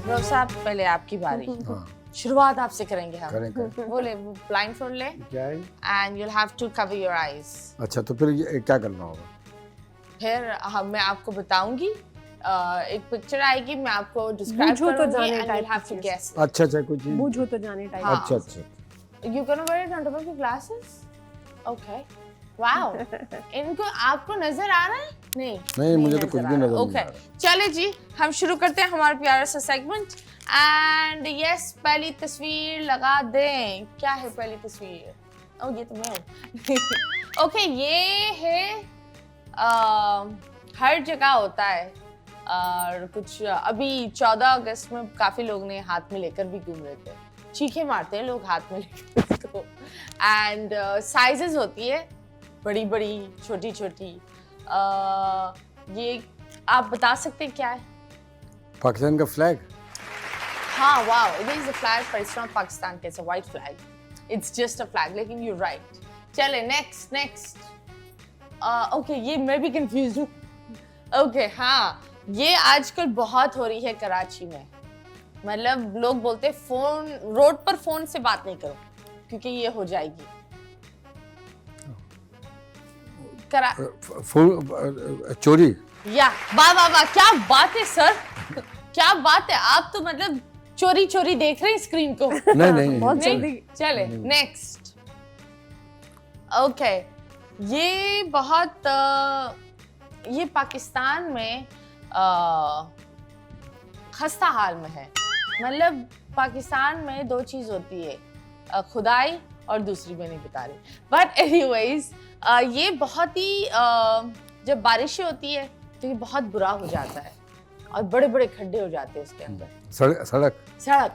रोज़ साहब, पहले आपकी बारी। हाँ, शुरुआत आपसे करेंगे हम। करें। बोले, ब्लाइंडफोल्ड ले क्या है? And you will have to cover your eyes. अच्छा, तो फिर क्या करना होगा? फिर मैं आपको बताऊंगी, एक पिक्चर आएगी, मैं आपको डिस्क्राइब बूझो तो करूंगी जाने and you type will have की टू चीज़। गेस। अच्छा कोई चीज। बूझो तो जाने टाइप। हाँ। अच्छा you can wear it on top of your glasses? Okay, wow, इनको आपको नजर आ रहा है? नहीं मुझे तो कुछ भी नजर नहीं आ ओके, रहा। चले जी, हम शुरू करते हैं हमारा प्यारा सा सेगमेंट। एंड यस, पहली तस्वीर लगा दें। क्या है पहली तस्वीर? ओह, ये तो मैं हूँ। ओके, ये है हर जगह होता है, और कुछ अभी 14 अगस्त में काफी लोग ने हाथ में लेकर भी घूम रहे थे, चीखे मारते हैं लोग हाथ में लेकर इसको। एंड साइजेस होती है, बड़ी बड़ी, छोटी छोटी। ये आप बता सकते हैं क्या है? पाकिस्तान का फ्लैग। हाँ, wow, it is a flag, पर इट्स नॉट पाकिस्तान का, it's a white flag, it's just a flag, लेकिन यू राइट। चले नेक्स्ट। ओके, ये मैं भी कंफ्यूज हूँ। ओके, हाँ, ये आजकल बहुत हो रही है कराची में। मतलब लोग बोलते हैं फोन, रोड पर फोन से बात नहीं करो क्योंकि ये हो जाएगी। चोरी। या वाह वाह वाह, क्या बात है सर, क्या बात है। आप तो मतलब चोरी चोरी देख रहे हैं स्क्रीन को। नहीं बहुत नहीं, जल्दी। चले नेक्स्ट। ओके, ये बहुत ये पाकिस्तान में खस्ता हाल में है। मतलब पाकिस्तान में दो चीज होती है, खुदाई और दूसरी मैं नहीं बता रही, बट एनीवेज ये बहुत ही जब बारिशें होती है तो ये बहुत बुरा हो जाता है और बड़े बड़े खड्डे हो जाते हैं इसके अंदर। सड़क।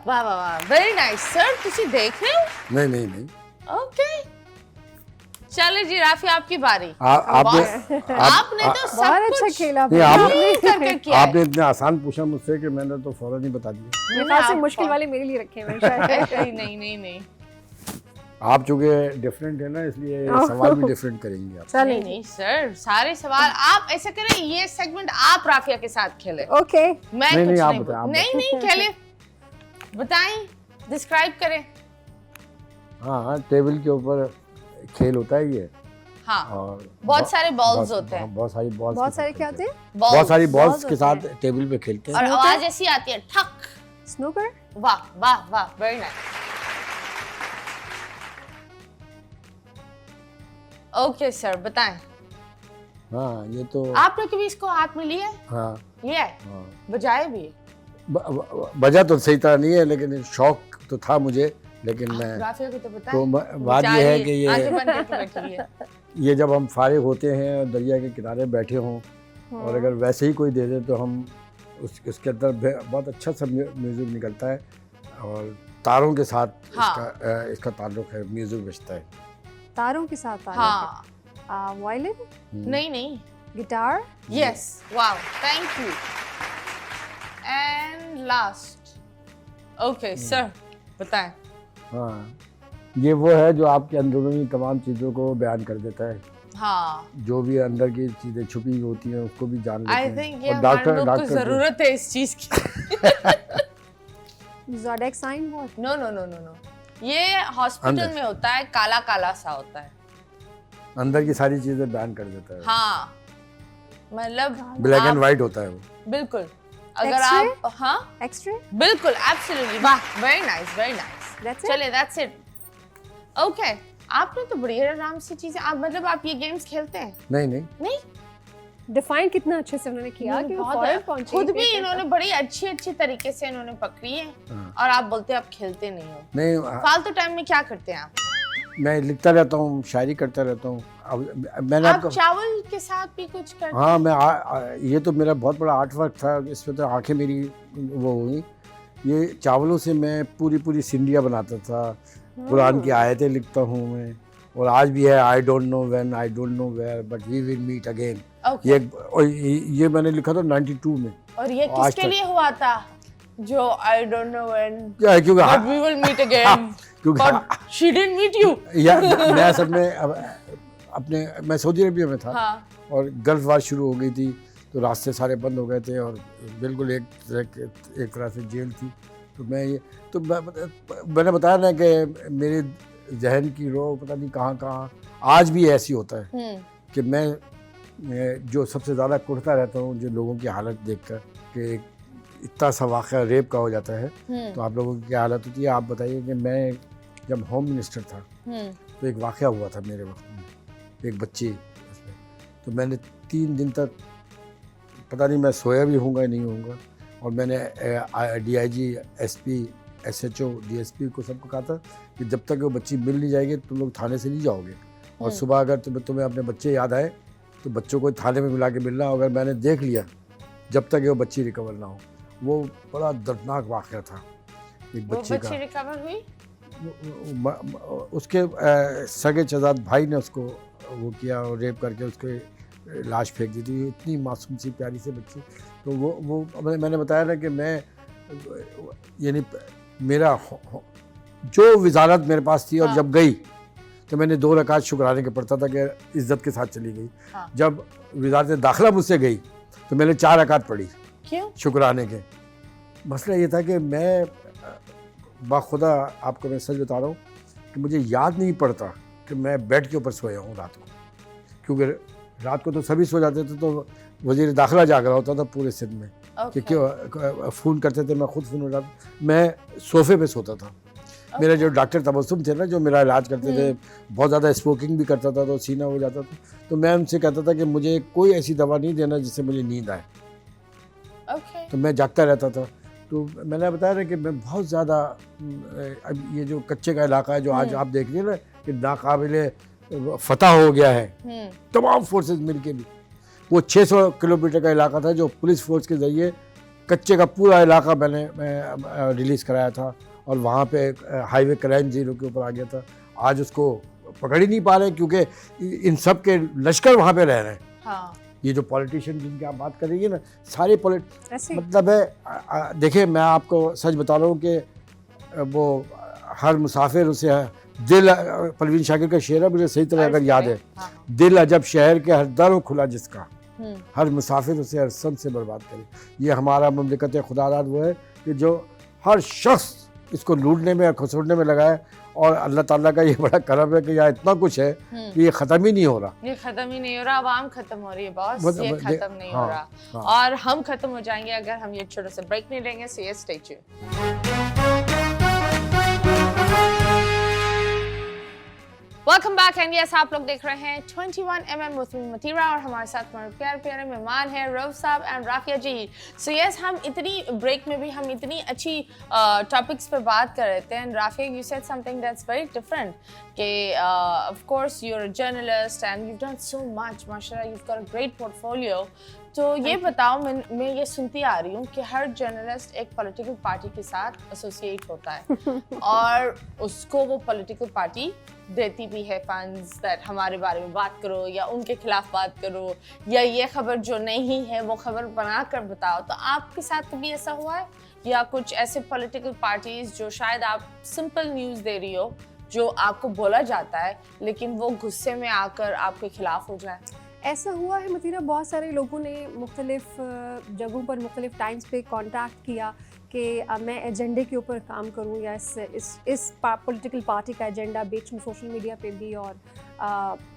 वाह वाह वाह, वेरी नाइस सर, तुसी देख रहे हो? नहीं। ओके, चले जी राफी, आपकी बारी। आपने तो सब बहुत अच्छा कुछ खेला। नहीं, आप- करके किया है। आपने इतने आसान पूछा मुझसे कि मैंने तो फौरन ही बता दिया। मेरे ख्याल से मुश्किल वाले मेरे लिए रखे हैं शायद। नहीं, आप चूंकि डिफरेंट है ना, इसलिए सवाल भी डिफरेंट करेंगे आप। चलिए नहीं सर, सारे सवाल आप ऐसे करें, ये सेगमेंट आप राफिया के साथ खेले, ओके। मैं नहीं, कुछ आप नहीं बताएं, आप नहीं खेले, बताएं, डिस्क्राइब करें। हाँ, टेबल के ऊपर खेल होता है ये। हाँ, और बहुत सारे बॉल्स होते हैं। बहुत सारी बॉल्स। बहुत सारे क्या होते हैं? बहुत सारी बॉल्स balls के होते साथ हैं। टेबल पे खेलते हैं। और आवाज ऐसी आती है, ठक। स्नूकर। वाह वाह वाह, वेरी नाइस। ओके सर, बताएं। हाँ, ये तो आपने कभी इसको हाथ में लिया है? हाँ लिया है, हाँ। बजाए भी है? बजा तो सही तरह नहीं है, लेकिन शौक तो था मुझे। लेकिन मैं राफिया को तो बताएं। तो बात ये है कि आंखें बंद करके बैठी है। ये जब हम फारिग होते हैं, दरिया के किनारे बैठे हों, और अगर वैसे ही कोई दे दे तो हम उसके अंदर बहुत अच्छा सा म्यूज़िक निकलता है, और तारों के साथ हाँ। इसका ताल्लुक है, म्यूज़िक बजता है। तारों के साथ हाँ, वायलिन। नहीं, guitar. Yes, wow, thank you. And last. Okay sir, बताएं। हाँ, ये वो है जो आपके अंदरूनी तमाम चीज़ों को बयान कर देता है। हाँ, जो भी अंदर की चीज़ें छुपी हुई होती हैं उसको भी जान लेते आई हैं। थिंक ये और हमारे लोग को डॉक्टर जरूरत है इस चीज की। Zodiac sign. व्हाट? नो, ये हॉस्पिटल अंदर। में होता है, काला काला सा होता है। अंदर की सारी चीज़ें बयान कर देता है। हाँ, मतलब ब्लैक एंड आप- वाइट होता है वो। बिल्कुल, अगर X-ray? आप हाँ एक्सरे। बिल्कुल, एब्सोल्युटली, वाह, very nice, very nice. That's it? चलिए, दैट्स इट। ओके, आपने तो बड़ी आराम से चीजें, आप मतलब आप ये गेम्स खेलते हैं? नहीं। डिफाइन कितना अच्छे से उन्होंने किया कि वो फॉरेन पहुंचे। खुद भी इन्होंने बड़ी अच्छी तरीके से इन्होंने पकड़ी है। हाँ। और आप बोलते हैं आप खेलते नहीं हो। नहीं, फालतू टाइम में क्या करते हैं आप? मैं लिखता रहता हूँ, शायरी करता रहता हूँ। अब मैंने आप आपको चावल के साथ भी कुछ करते हाँ, मैं ये तो मेरा बहुत बड़ा आर्ट वर्क था। इसमें तो आंखें मेरी वो हुई। ये चावलों से मैं पूरी सिंडियाँ बनाता था, कुरान की आयतें लिखता हूँ मैं। और आज भी है, I don't know when, I don't know where, but we will meet again. Okay. ये मैंने लिखा था 92 में। और ये आज किसके तक। लिए हुआ था? जो आई डोंट नो व्हेन क्योंकि but we will meet again, क्योंकि but she didn't meet you. या मैं असल में मैं सऊदी अरबिया में था। हाँ, और गल्फ वार शुरू हो गई थी, तो रास्ते सारे बंद हो गए थे और बिल्कुल एक तरह से जेल थी। तो मैंने बताया ना कि मेरे जहन की रो पता नहीं कहाँ आज भी ऐसी होता है कि मैं जो सबसे ज़्यादा कुढ़ता रहता हूँ जो लोगों की हालत देखकर, कि इतना सा वाक़या रेप का हो जाता है तो आप लोगों की क्या हालत होती है। आप बताइए कि मैं जब होम मिनिस्टर था तो एक वाक़या हुआ था मेरे वक्त में एक बच्ची उसमें। तो मैंने 3 दिन तक पता नहीं मैं सोया भी होऊंगा या नहीं होऊंगा, और मैंने DIG, SP, SHO, DSP को सबको कहा था कि जब तक वो बच्ची मिल नहीं जाएगी तुम लोग थाने से नहीं जाओगे, और सुबह अगर तुम्हें अपने बच्चे याद आए तो बच्चों को थाने में मिला के मिलना। अगर मैंने देख लिया जब तक वो बच्ची रिकवर ना हो, वो बड़ा दर्दनाक वाक़या था एक बच्चे का। रिकवर हुई? उसके सगे चजाद भाई ने उसको वो किया और रेप करके उसके लाश फेंक दी थी। इतनी मासूम सी प्यारी सी बच्ची। तो वो मैंने बताया ना कि मैं यानी मेरा जो वजारत मेरे पास थी, और जब गई तो मैंने 2 रकात शुक्राने के पढ़ता था कि इज्जत के साथ चली गई। जब वजारत दाखिला मुझसे गई तो मैंने 4 रकात पढ़ी। क्यों? शुक्राने के। मसला ये था कि मैं बाखुदा आपको मैं सच बता रहा हूँ कि मुझे याद नहीं पड़ता कि मैं बेड के ऊपर सोया हूँ रात को, क्योंकि रात को तो सभी सो जाते थे, तो वज़ीर दाखिला जाग रहा होता था पूरे सिंध में। क्योंकि फ़ोन करते थे, मैं खुद फ़ोन उठाता, मैं सोफ़े पे सोता था। मेरे जो डॉक्टर तबस्सुम थे ना, जो मेरा इलाज करते थे, बहुत ज़्यादा स्मोकिंग भी करता था तो सीना हो जाता था, तो मैं उनसे कहता था कि मुझे कोई ऐसी दवा नहीं देना जिससे मुझे नींद आए। तो मैं जागता रहता था। तो मैंने बताया ना कि मैं बहुत ज़्यादा, अब ये जो कच्चे का इलाका है जो आज आप देख रहे हैं ना कि नाकाबिले फतह हो गया है, तमाम फोर्सेस मिलके भी, वो 600 किलोमीटर का इलाका था जो पुलिस फोर्स के ज़रिए कच्चे का पूरा इलाका मैं रिलीज़ कराया था, और वहाँ पे हाईवे क्राइम जीरो के ऊपर आ गया था। आज उसको पकड़ ही नहीं पा रहे क्योंकि इन सब के लश्कर वहाँ पे रह रहे हैं। हाँ। ये जो पॉलिटिशियन जिनकी आप बात कर रही है ना, सारे मतलब है, देखिए मैं आपको सच बता रहा हूँ कि वो हर मुसाफिर उसे दिल, परवीन शाकिर का शेर है, मुझे सही तरह अगर याद है, दिल अजब शहर के हर दरों खुला जिसका, हर मुसाफिर उसे हर संत से बर्बाद करे। ये हमारा मुमलिकत खुदादाद वो है कि जो हर शख्स इसको लूटने में और खसोटने में लगा है, और अल्लाह ताला का ये बड़ा करम है कि यहाँ इतना कुछ है कि ये ख़त्म ही नहीं हो रहा। ये ख़त्म ही नहीं हो रहा, आवाम ख़त्म हो रही है बॉस, ये ख़त्म नहीं हो रहा। और हम ख़त्म हो जाएंगे अगर हम ये छोटा सा ब्रेक नहीं लेंगे। सो ये stay tuned. Welcome back and yes, आप लोग देख रहे हैं 21mm विद मतीरा, और हमारे साथ हमारे प्यारे प्यारे मेहमान हैं Rauf sahab and Rafia ji. So yes, हम इतनी ब्रेक में भी हम इतनी अच्छी टॉपिक्स पे बात कर रहे थे, and Rafia you said something that's very different कि of course you are a journalist and you done so much, माशाल्लाह you got a great portfolio. तो ये बताओ, मैं ये सुनती आ रही हूँ कि हर जर्नलिस्ट एक पॉलिटिकल पार्टी के साथ एसोसिएट होता है और उसको वो पॉलिटिकल पार्टी देती भी है फंड्स, दैट हमारे बारे में बात करो या उनके खिलाफ बात करो, या ये खबर जो नहीं है वो खबर बना कर बताओ। तो आपके साथ कभी ऐसा हुआ है, या कुछ ऐसे पॉलिटिकल पार्टीज जो शायद आप सिंपल न्यूज़ दे रही हो, जो आपको बोला जाता है लेकिन वो गुस्से में आकर आपके खिलाफ हो जाए? ऐसा हुआ है मतीरा, बहुत सारे लोगों ने मुख्तलिफ जगहों पर मुख्तलिफ टाइम्स पे कांटेक्ट किया कि मैं एजेंडे के ऊपर काम करूं, या इस पॉलिटिकल पार्टी का एजेंडा बेचूं सोशल मीडिया पे भी और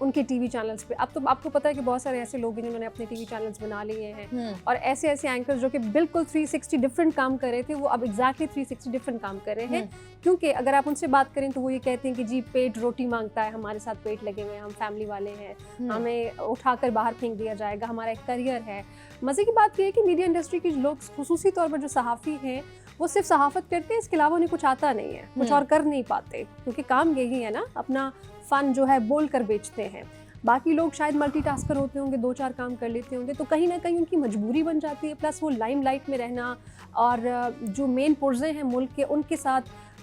उनके टीवी चैनल्स पे। अब तो आपको पता है कि बहुत सारे ऐसे लोग हैं जिन्होंने अपने टीवी चैनल्स बना लिए हैं, और ऐसे ऐसे एंकर्स जो कि बिल्कुल 360 डिफरेंट काम कर रहे थे, वो अब एग्जैक्टली 360 डिफरेंट काम कर रहे हैं। क्योंकि अगर आप उनसे बात करें तो वो ये कहते हैं कि जी पेट रोटी मांगता है, हमारे साथ पेट लगे हुए हैं, हम फैमिली वाले हैं, हमें उठाकर बाहर फेंक दिया जाएगा, हमारा एक करियर है। मज़े की बात यह है कि मीडिया इंडस्ट्री के लोग, खुसूसी तौर पर जो सहाफ़ी हैं, वो सिर्फ सहाफ़त करते हैं, इसके अलावा उन्हें कुछ आता नहीं है, कुछ और कर नहीं पाते, क्योंकि काम यही है ना, अपना फ़न जो है बोल कर बेचते हैं। बाकी लोग शायद मल्टीटास्कर होते होंगे, 2-4 काम कर लेते होंगे, तो कहीं ना कहीं उनकी मजबूरी बन जाती है। प्लस वो लाइमलाइट में रहना और जो मेन पुर्जे हैं मुल्क के, उनके साथ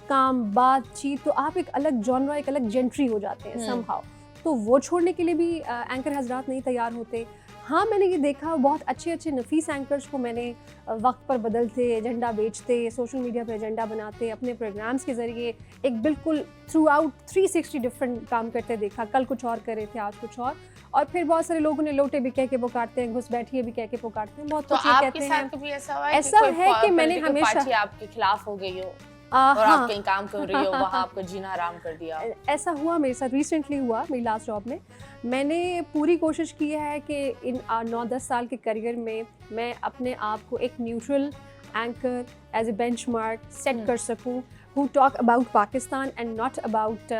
काम बातचीत, तो आप एक अलग जॉनरा, एक अलग जेंट्री हो जाते हैं समहाउ। तो वो छोड़ने के लिए भी एंकर हजरात नहीं तैयार होते। हाँ, मैंने ये देखा, बहुत अच्छे अच्छे नफीस एंकर्स को मैंने वक्त पर बदलते, एजेंडा बेचते, सोशल मीडिया पे एजेंडा बनाते, अपने प्रोग्राम्स के ज़रिए एक बिल्कुल थ्रू आउट 360 डिफरेंट काम करते देखा। कल कुछ और कर रहे थे, आज कुछ और फिर बहुत सारे लोगों ने लोटे भी कह के पुकारते हैं, घुस बैठिए भी कह के पुकारते हैं, बहुत कुछ कहते हैं। कभी ऐसा हुआ है ऐसा है कि मैंने हमेशा आपके खिलाफ हो गई हो और आप कहीं काम कर रही हो, वहाँ आपको जीना हराम कर दिया? ऐसा हुआ मेरे साथ, रिसेंटली हुआ मेरी लास्ट जॉब में। मैंने पूरी कोशिश की है कि इन 9-10 साल के करियर में मैं अपने आप को एक neutral anchor as a benchmark set कर सकूं, who talk about Pakistan and not about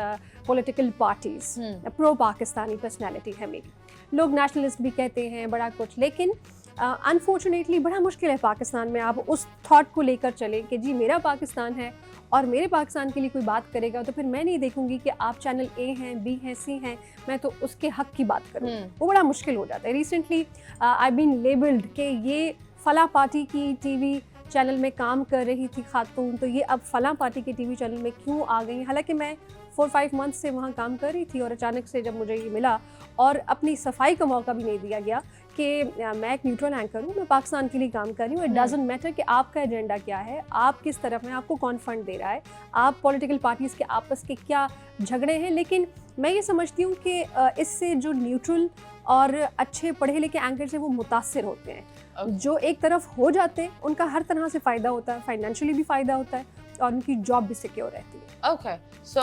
political parties, pro Pakistani personality है मेरी। लोग नेशनलिस्ट भी कहते हैं बड़ा कुछ, लेकिन अनफॉर्चुनेटली बड़ा मुश्किल है पाकिस्तान में आप उस थॉट को लेकर चले कि जी मेरा पाकिस्तान है और मेरे पाकिस्तान के लिए कोई बात करेगा तो फिर मैं नहीं देखूंगी कि आप चैनल ए हैं, बी हैं, सी हैं, मैं तो उसके हक की बात करूँ। वो बड़ा मुश्किल हो जाता है। रिसेंटली आई बीन लेबल्ड कि ये फला पार्टी की टीवी चैनल में काम कर रही थी खातून, तो ये अब फला पार्टी के टीवी चैनल में क्यों आ गई। हालांकि मैं 4-5 मंथ से वहाँ काम कर रही थी और अचानक से जब मुझे ये मिला और अपनी सफाई का मौका भी नहीं दिया गया कि मैं एक न्यूट्रल एंकर हूँ, मैं पाकिस्तान के लिए काम कर रही हूँ। इट डजंट मैटर कि आपका एजेंडा क्या है, आप किस तरफ हैं, आपको कौन फंड दे रहा है, आप पॉलिटिकल पार्टीज़ के आपस के क्या झगड़े हैं। लेकिन मैं ये समझती हूँ कि इससे जो न्यूट्रल और अच्छे पढ़े लिखे एंकर से वो मुतासिर होते हैं। जो एक तरफ हो जाते हैं उनका हर तरह से फ़ायदा होता है, फाइनेंशियली भी फ़ायदा होता है और उनकी जॉब भी सिक्योर रहती है। ओके, सो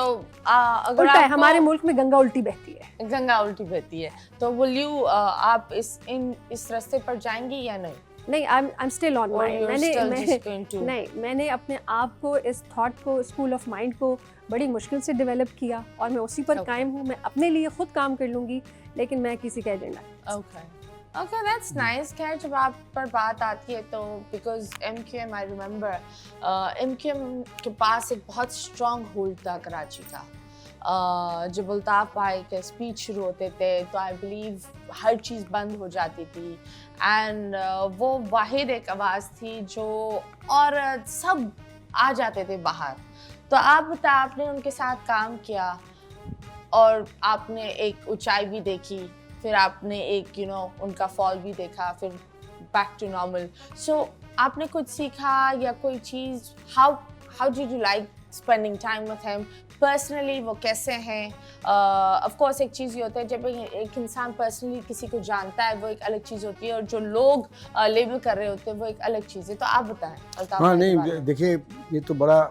अगर उल्टा है, हमारे मुल्क में गंगा उल्टी बहती है। गंगा उल्टी बहती है, तो विल यू आप इस रास्ते पर जाएंगी या नहीं? नहीं, I am still on mind. मैंने अपने आप को, इस थॉट को, स्कूल ऑफ माइंड को बड़ी मुश्किल से डेवलप किया और मैं उसी पर कायम हूँ। मैं अपने लिए खुद काम कर लूँगी, लेकिन मैं किसी का एजेंडा। Okay, that's nice. खैर, जब आप पर बात आती है तो because MQM, I remember MQM के पास एक बहुत स्ट्रॉन्ग होल्ड था कराची का। जब अल्ताफ भाई के स्पीच शुरू होते थे तो आई बिलीव हर चीज़ बंद हो जाती थी एंड वो वाहिद एक आवाज़ थी जो, और सब आ जाते थे बाहर। तो आप बताएं, आपने उनके साथ काम किया और आपने एक ऊंचाई भी देखी, फिर आपने एक उनका फॉल भी देखा, फिर बैक टू नॉर्मल। सो आपने कुछ सीखा या कोई चीज़, how did you like spending time with him personally? वो कैसे हैं? ऑफ कोर्स एक चीज़ ये होता है जब एक इंसान पर्सनली किसी को जानता है, वो एक अलग चीज़ होती है, और जो लोग लेबल कर रहे होते हैं वो एक अलग चीज़ है। तो आप बताएं। हाँ, नहीं देखिए, ये तो बड़ा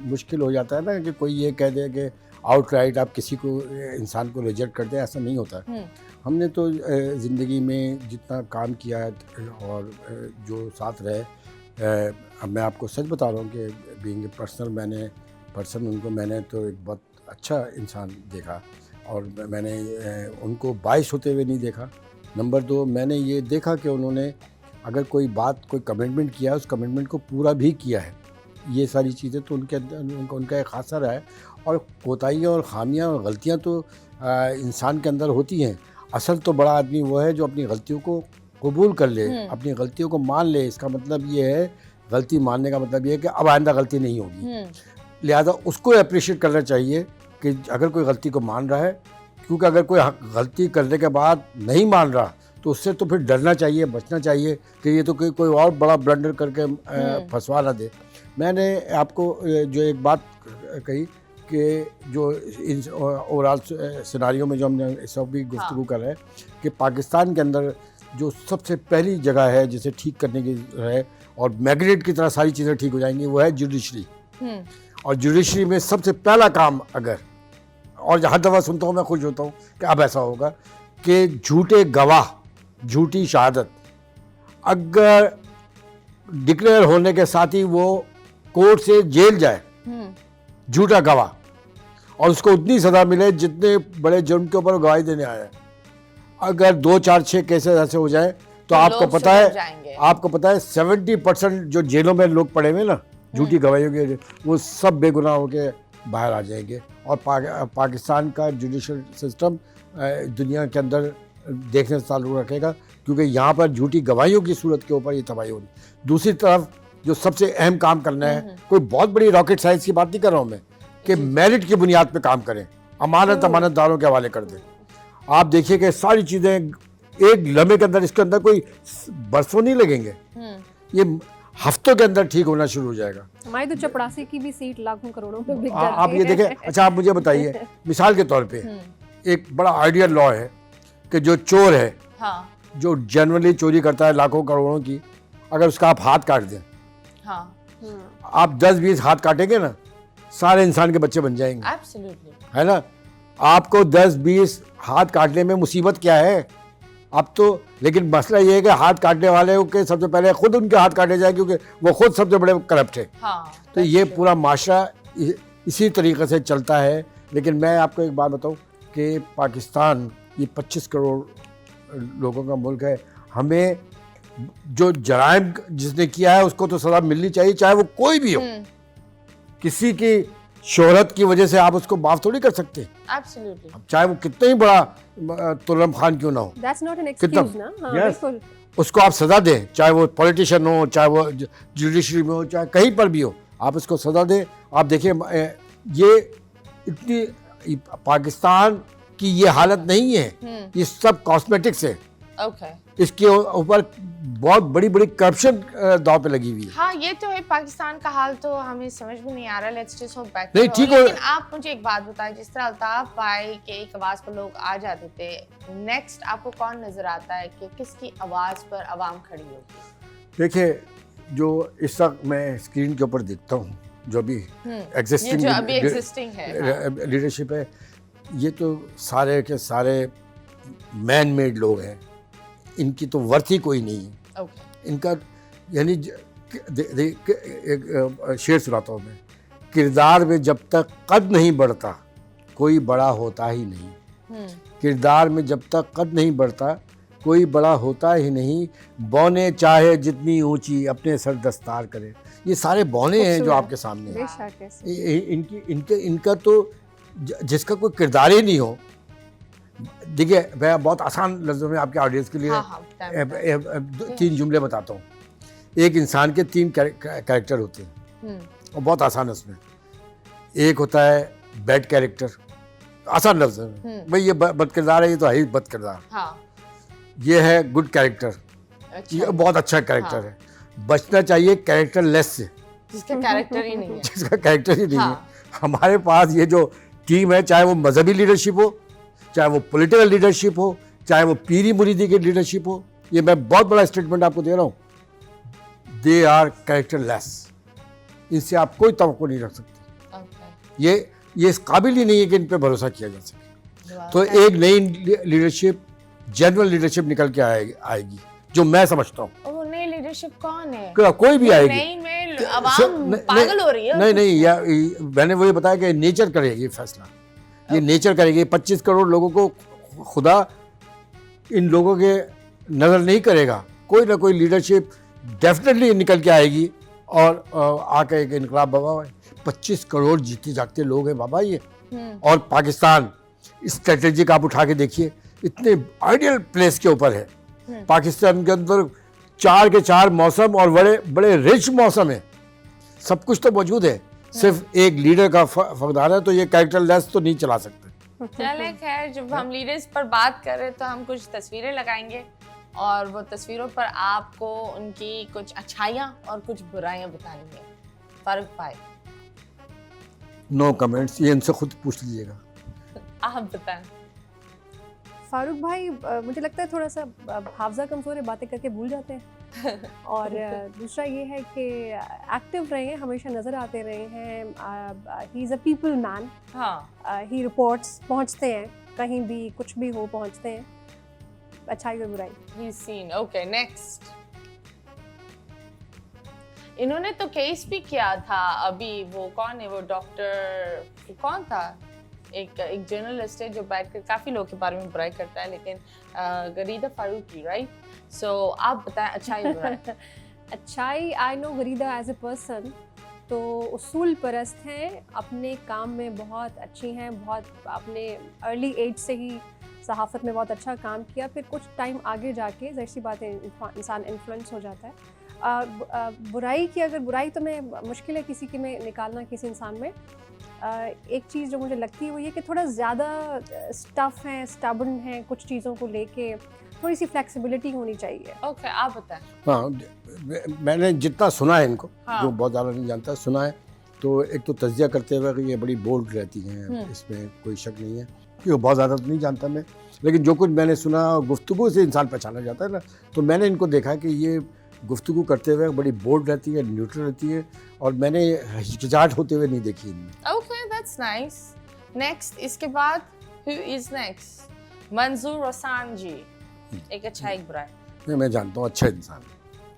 मुश्किल हो जाता है ना कि कोई ये कह दे कि आउटराइट आप किसी को, इंसान को रिजेक्ट करते हैं, ऐसा नहीं होता। हमने तो ज़िंदगी में जितना काम किया है और जो साथ रहे, अब मैं आपको सच बता रहा हूँ कि बीइंग ए पर्सन उनको मैंने तो एक बहुत अच्छा इंसान देखा और मैंने उनको बाइस होते हुए नहीं देखा। नंबर 2, मैंने ये देखा कि उन्होंने अगर कोई बात, कोई कमिटमेंट किया, उस कमिटमेंट को पूरा भी किया है। ये सारी चीज़ें तो उनका एक खासा रहा है। और कोताहियाँ और ख़ामियाँ और गलतियाँ तो इंसान के अंदर होती हैं। असल तो बड़ा आदमी वो है जो अपनी गलतियों को कबूल कर ले, अपनी गलतियों को मान ले। इसका मतलब ये है, गलती मानने का मतलब ये है कि अब आइंदा गलती नहीं होगी। लिहाजा उसको अप्रिशिएट करना चाहिए कि अगर कोई गलती को मान रहा है, क्योंकि अगर कोई गलती करने के बाद नहीं मान रहा तो उससे तो फिर डरना चाहिए, बचना चाहिए कि ये तो कोई और बड़ा ब्लंडर करके फंसवा ना दे। मैंने आपको जो एक बात कही कि जो इन ओवरऑल सिनारियों में जो हमने इस वक्त भी गुफ्तगू कर रहे हैं कि पाकिस्तान के अंदर जो सबसे पहली जगह है जिसे ठीक करने की है और मैग्नेट की तरह सारी चीज़ें ठीक हो जाएंगी, वो है जुडिशरी। और जुडिशरी में सबसे पहला काम, अगर, और हर दफ़ा सुनता हूँ मैं खुश होता हूँ कि अब ऐसा होगा कि झूठे गवाह, झूठी शहादत अगर डिक्लेयर होने के साथ ही वो कोर्ट से जेल जाए, झूठा गवाह, और उसको उतनी सज़ा मिले जितने बड़े जुर्म के ऊपर गवाही देने आया है। अगर 2-4-6 केसेस ऐसे हो जाए तो आपको पता है 70% जो जेलों में लोग पड़े हुए ना झूठी गवाहियों के, वो सब बेगुनाह होके बाहर आ जाएंगे। और पाकिस्तान का जुडिशल सिस्टम दुनिया के अंदर देखने से चालू रखेगा, क्योंकि यहाँ पर झूठी गवाहियों की सूरत के ऊपर ये तबाही होगी। दूसरी तरफ जो सबसे अहम काम करना है, कोई बहुत बड़ी रॉकेट साइंस की बात नहीं कर रहा हूँ मैं, कि मेरिट की बुनियाद पे काम करें, अमानतदारों के हवाले कर दें। आप देखिए कि सारी चीज़ें एक लम्हे के अंदर, इसके अंदर कोई बरसों नहीं लगेंगे, ये हफ्तों के अंदर ठीक होना शुरू हो जाएगा। हमारी तो चपरासी की भी सीट लाखों करोड़ों में बिक जाती है। आप ये देखें। अच्छा, आप मुझे बताइए, मिसाल के तौर पे एक बड़ा आइडियल लॉ है कि जो चोर है, जो जनरली चोरी करता है लाखों करोड़ों की, अगर उसका आप हाथ काट दें, आप 10-20 हाथ काटेंगे ना, सारे इंसान के बच्चे बन जाएंगे। Absolutely. है ना? आपको 10-20 हाथ काटने में मुसीबत क्या है? अब तो, लेकिन मसला ये है कि हाथ काटने वाले के सबसे पहले खुद उनके हाथ काटे जाए, क्योंकि वो खुद सबसे बड़े करप्ट है। तो ये पूरा माशरा इसी तरीके से चलता है लेकिन मैं आपको एक बात बताऊं कि पाकिस्तान ये 25 करोड़ लोगों का मुल्क है। हमें जो जराइम जिसने किया है उसको तो सज़ा मिलनी चाहिए, चाहे वो कोई भी हो। किसी की शोहरत की वजह से आप उसको माफ थोड़ी कर सकते। Absolutely. चाहे वो कितना ही बड़ा तुलम खान क्यों ना हो, That's not an excuse ना। हाँ, Yes. बिल्कुल। उसको आप सज़ा दें, चाहे वो पॉलिटिशियन हो, चाहे वो जुडिशरी में हो, चाहे कहीं पर भी हो, आप उसको सज़ा दें। आप देखिए ये इतनी पाकिस्तान की ये हालत नहीं है, ये सब कॉस्मेटिक्स है। Okay. इसके ऊपर बहुत बड़ी बड़ी करप्शन दाव पे लगी हुई है। हाँ, ये तो है। पाकिस्तान का हाल तो हमें समझ में नहीं आ रहा। Let's just hope back. नहीं, ठीक हो। लेकिन आप मुझे एक बात बताएं, जिस तरह अल्ताफ भाई के एक आवाज पर लोग आ जाते थे, नेक्स्ट आपको कौन नजर आता है कि किसकी आवाज पर आवाम खड़ी होगी? देखिए, जो इस वक्त मैं स्क्रीन के ऊपर देखता हूँ, जो अभी ये जो अभी एग्जिस्टिंग है, लीडरशिप है, ये तो सारे के सारे मैन मेड लोग हैं। इनकी तो वर्थ ही कोई नहीं है। इनका यानी एक शेर सुनाता हूँ मैं, किरदार में जब तक कद नहीं बढ़ता कोई बड़ा होता ही नहीं। किरदार में जब तक कद नहीं बढ़ता कोई बड़ा होता ही नहीं। बौने चाहे जितनी ऊंची अपने सर दस्तार करे। ये सारे बौने हैं जो आपके सामने हैं। इनका तो जिसका कोई किरदार ही नहीं हो। देखिए, मैं बहुत आसान लफ्ज़ों में आपके ऑडियंस के लिए 3 जुमले बताता हूँ। एक इंसान के 3 कैरेक्टर होते हैं और बहुत आसान है उसमें। एक होता है बैड कैरेक्टर, आसान लफ्ज़ में, भाई ये बद किरदार है, ये तो है ही बद किरदार। ये है गुड कैरेक्टर, ये बहुत अच्छा कैरेक्टर है। बचना चाहिए कैरेक्टर लेस से, जिसका कैरेक्टर ही नहीं है। जिसका कैरेक्टर ही नहीं है। हमारे पास ये जो टीम है, चाहे वो मजहबी लीडरशिप हो, चाहे वो पॉलिटिकल लीडरशिप हो, चाहे वो पीरी मुरीदी की लीडरशिप हो, ये मैं बहुत बड़ा स्टेटमेंट आपको दे रहा हूँ, दे आर कैरेक्टर लेस। इनसे आप कोई तवक्को नहीं रख सकते। ये इस काबिल ही नहीं है कि इन पे भरोसा किया जा सके। तो एक नई लीडरशिप, जेन्युइन लीडरशिप निकल के आएगी, जो मैं समझता हूँ। वो नई लीडरशिप कौन है? कोई भी आएगी। नई में आवाम पागल हो रही है। नहीं, मैंने वही बताया कि नेचर करेगी फैसला। ये नेचर करेगी। 25 करोड़ लोगों को खुदा इन लोगों के नज़र नहीं करेगा। कोई ना कोई लीडरशिप डेफिनेटली निकल के आएगी और आके एक इनकलाब बाबा। 25 करोड़ जीते जागते लोग हैं बाबा ये। और पाकिस्तान स्ट्रेटेजिक आप उठा के देखिए, इतने आइडियल प्लेस के ऊपर है। पाकिस्तान के अंदर 4 के 4 मौसम और बड़े बड़े रिच मौसम है, सब कुछ तो मौजूद है। सिर्फ एक लीडर का फकदार है, तो ये कैरेक्टर लेस तो नहीं चला सकते। चले खैर, जब हम लीडर्स पर बात कर रहे तो हम कुछ तस्वीरें लगाएंगे और वो तस्वीरों पर आपको उनकी कुछ अच्छाइयाँ और कुछ बुराइयाँ बताएंगे। फारूक भाई, नो कमेंट्स, ये इनसे खुद पूछ लीजिएगा। आप बताएं। फारूक भाई, मुझे लगता है थोड़ा सा हाफजा कमज़ोर है, बातें करके भूल जाते हैं। और दूसरा ये है कि एक्टिव रहे हैं, हमेशा नज़र आते रहे हैं। He is a people man. He reports, पहुंचते हैं कहीं भी, कुछ भी हो पहुंचते हैं। अच्छाई और बुराई ही सीन। Okay, next. इन्होंने तो केस भी किया था अभी। वो कौन है? वो डॉक्टर कौन था? एक जर्नलिस्ट है जो बैठकर काफ़ी लोगों के बारे में बुराई करता है, लेकिन गरीदा फारूकी, राइट? सो आप बताएं अच्छाई बुराई। अच्छाई, आई नो गरीदा एज ए पर्सन तो उसूल परस्त हैं, अपने काम में बहुत अच्छी हैं, बहुत अपने अर्ली एज से ही सहाफ़त में बहुत अच्छा काम किया। फिर कुछ टाइम आगे जाके ज़ाहिर सी बात है इंसान इन्फ्लुएंस हो जाता है। बुराई की अगर बुराई तो मैं मुश्किल है किसी की में निकालना किसी इंसान में। एक चीज़ जो मुझे लगती है वो ये कि थोड़ा ज़्यादा स्टफ़ हैं, स्टबर्न हैं, कुछ चीज़ों को लेके थोड़ी सी फ्लेक्सिबिलिटी होनी चाहिए। ओके, आप बताएं। हाँ, मैंने जितना सुना है इनको, जो बहुत ज़्यादा नहीं जानता, सुना है, तो एक तो तज़किया करते हुए कि ये बड़ी बोल्ड रहती हैं, इसमें कोई शक नहीं है। कि वो बहुत ज़्यादा तो नहीं जानता मैं, लेकिन जो कुछ मैंने सुना, गुफ्तगू से इंसान पहचाना जाता है ना, तो मैंने इनको देखा कि ये गुफ्तगू करते हुए बड़ी बोल्ड रहती है, न्यूट्रल रहती है, और मैंने हिचकिचाहट होते हुए नहीं देखी इनमें। Okay, that's nice. नेक्स्ट, इसके बाद हु इज नेक्स्ट? मंजूर रसान जी, एक अच्छा एक बुरा। मैं जानता हूँ अच्छा इंसान,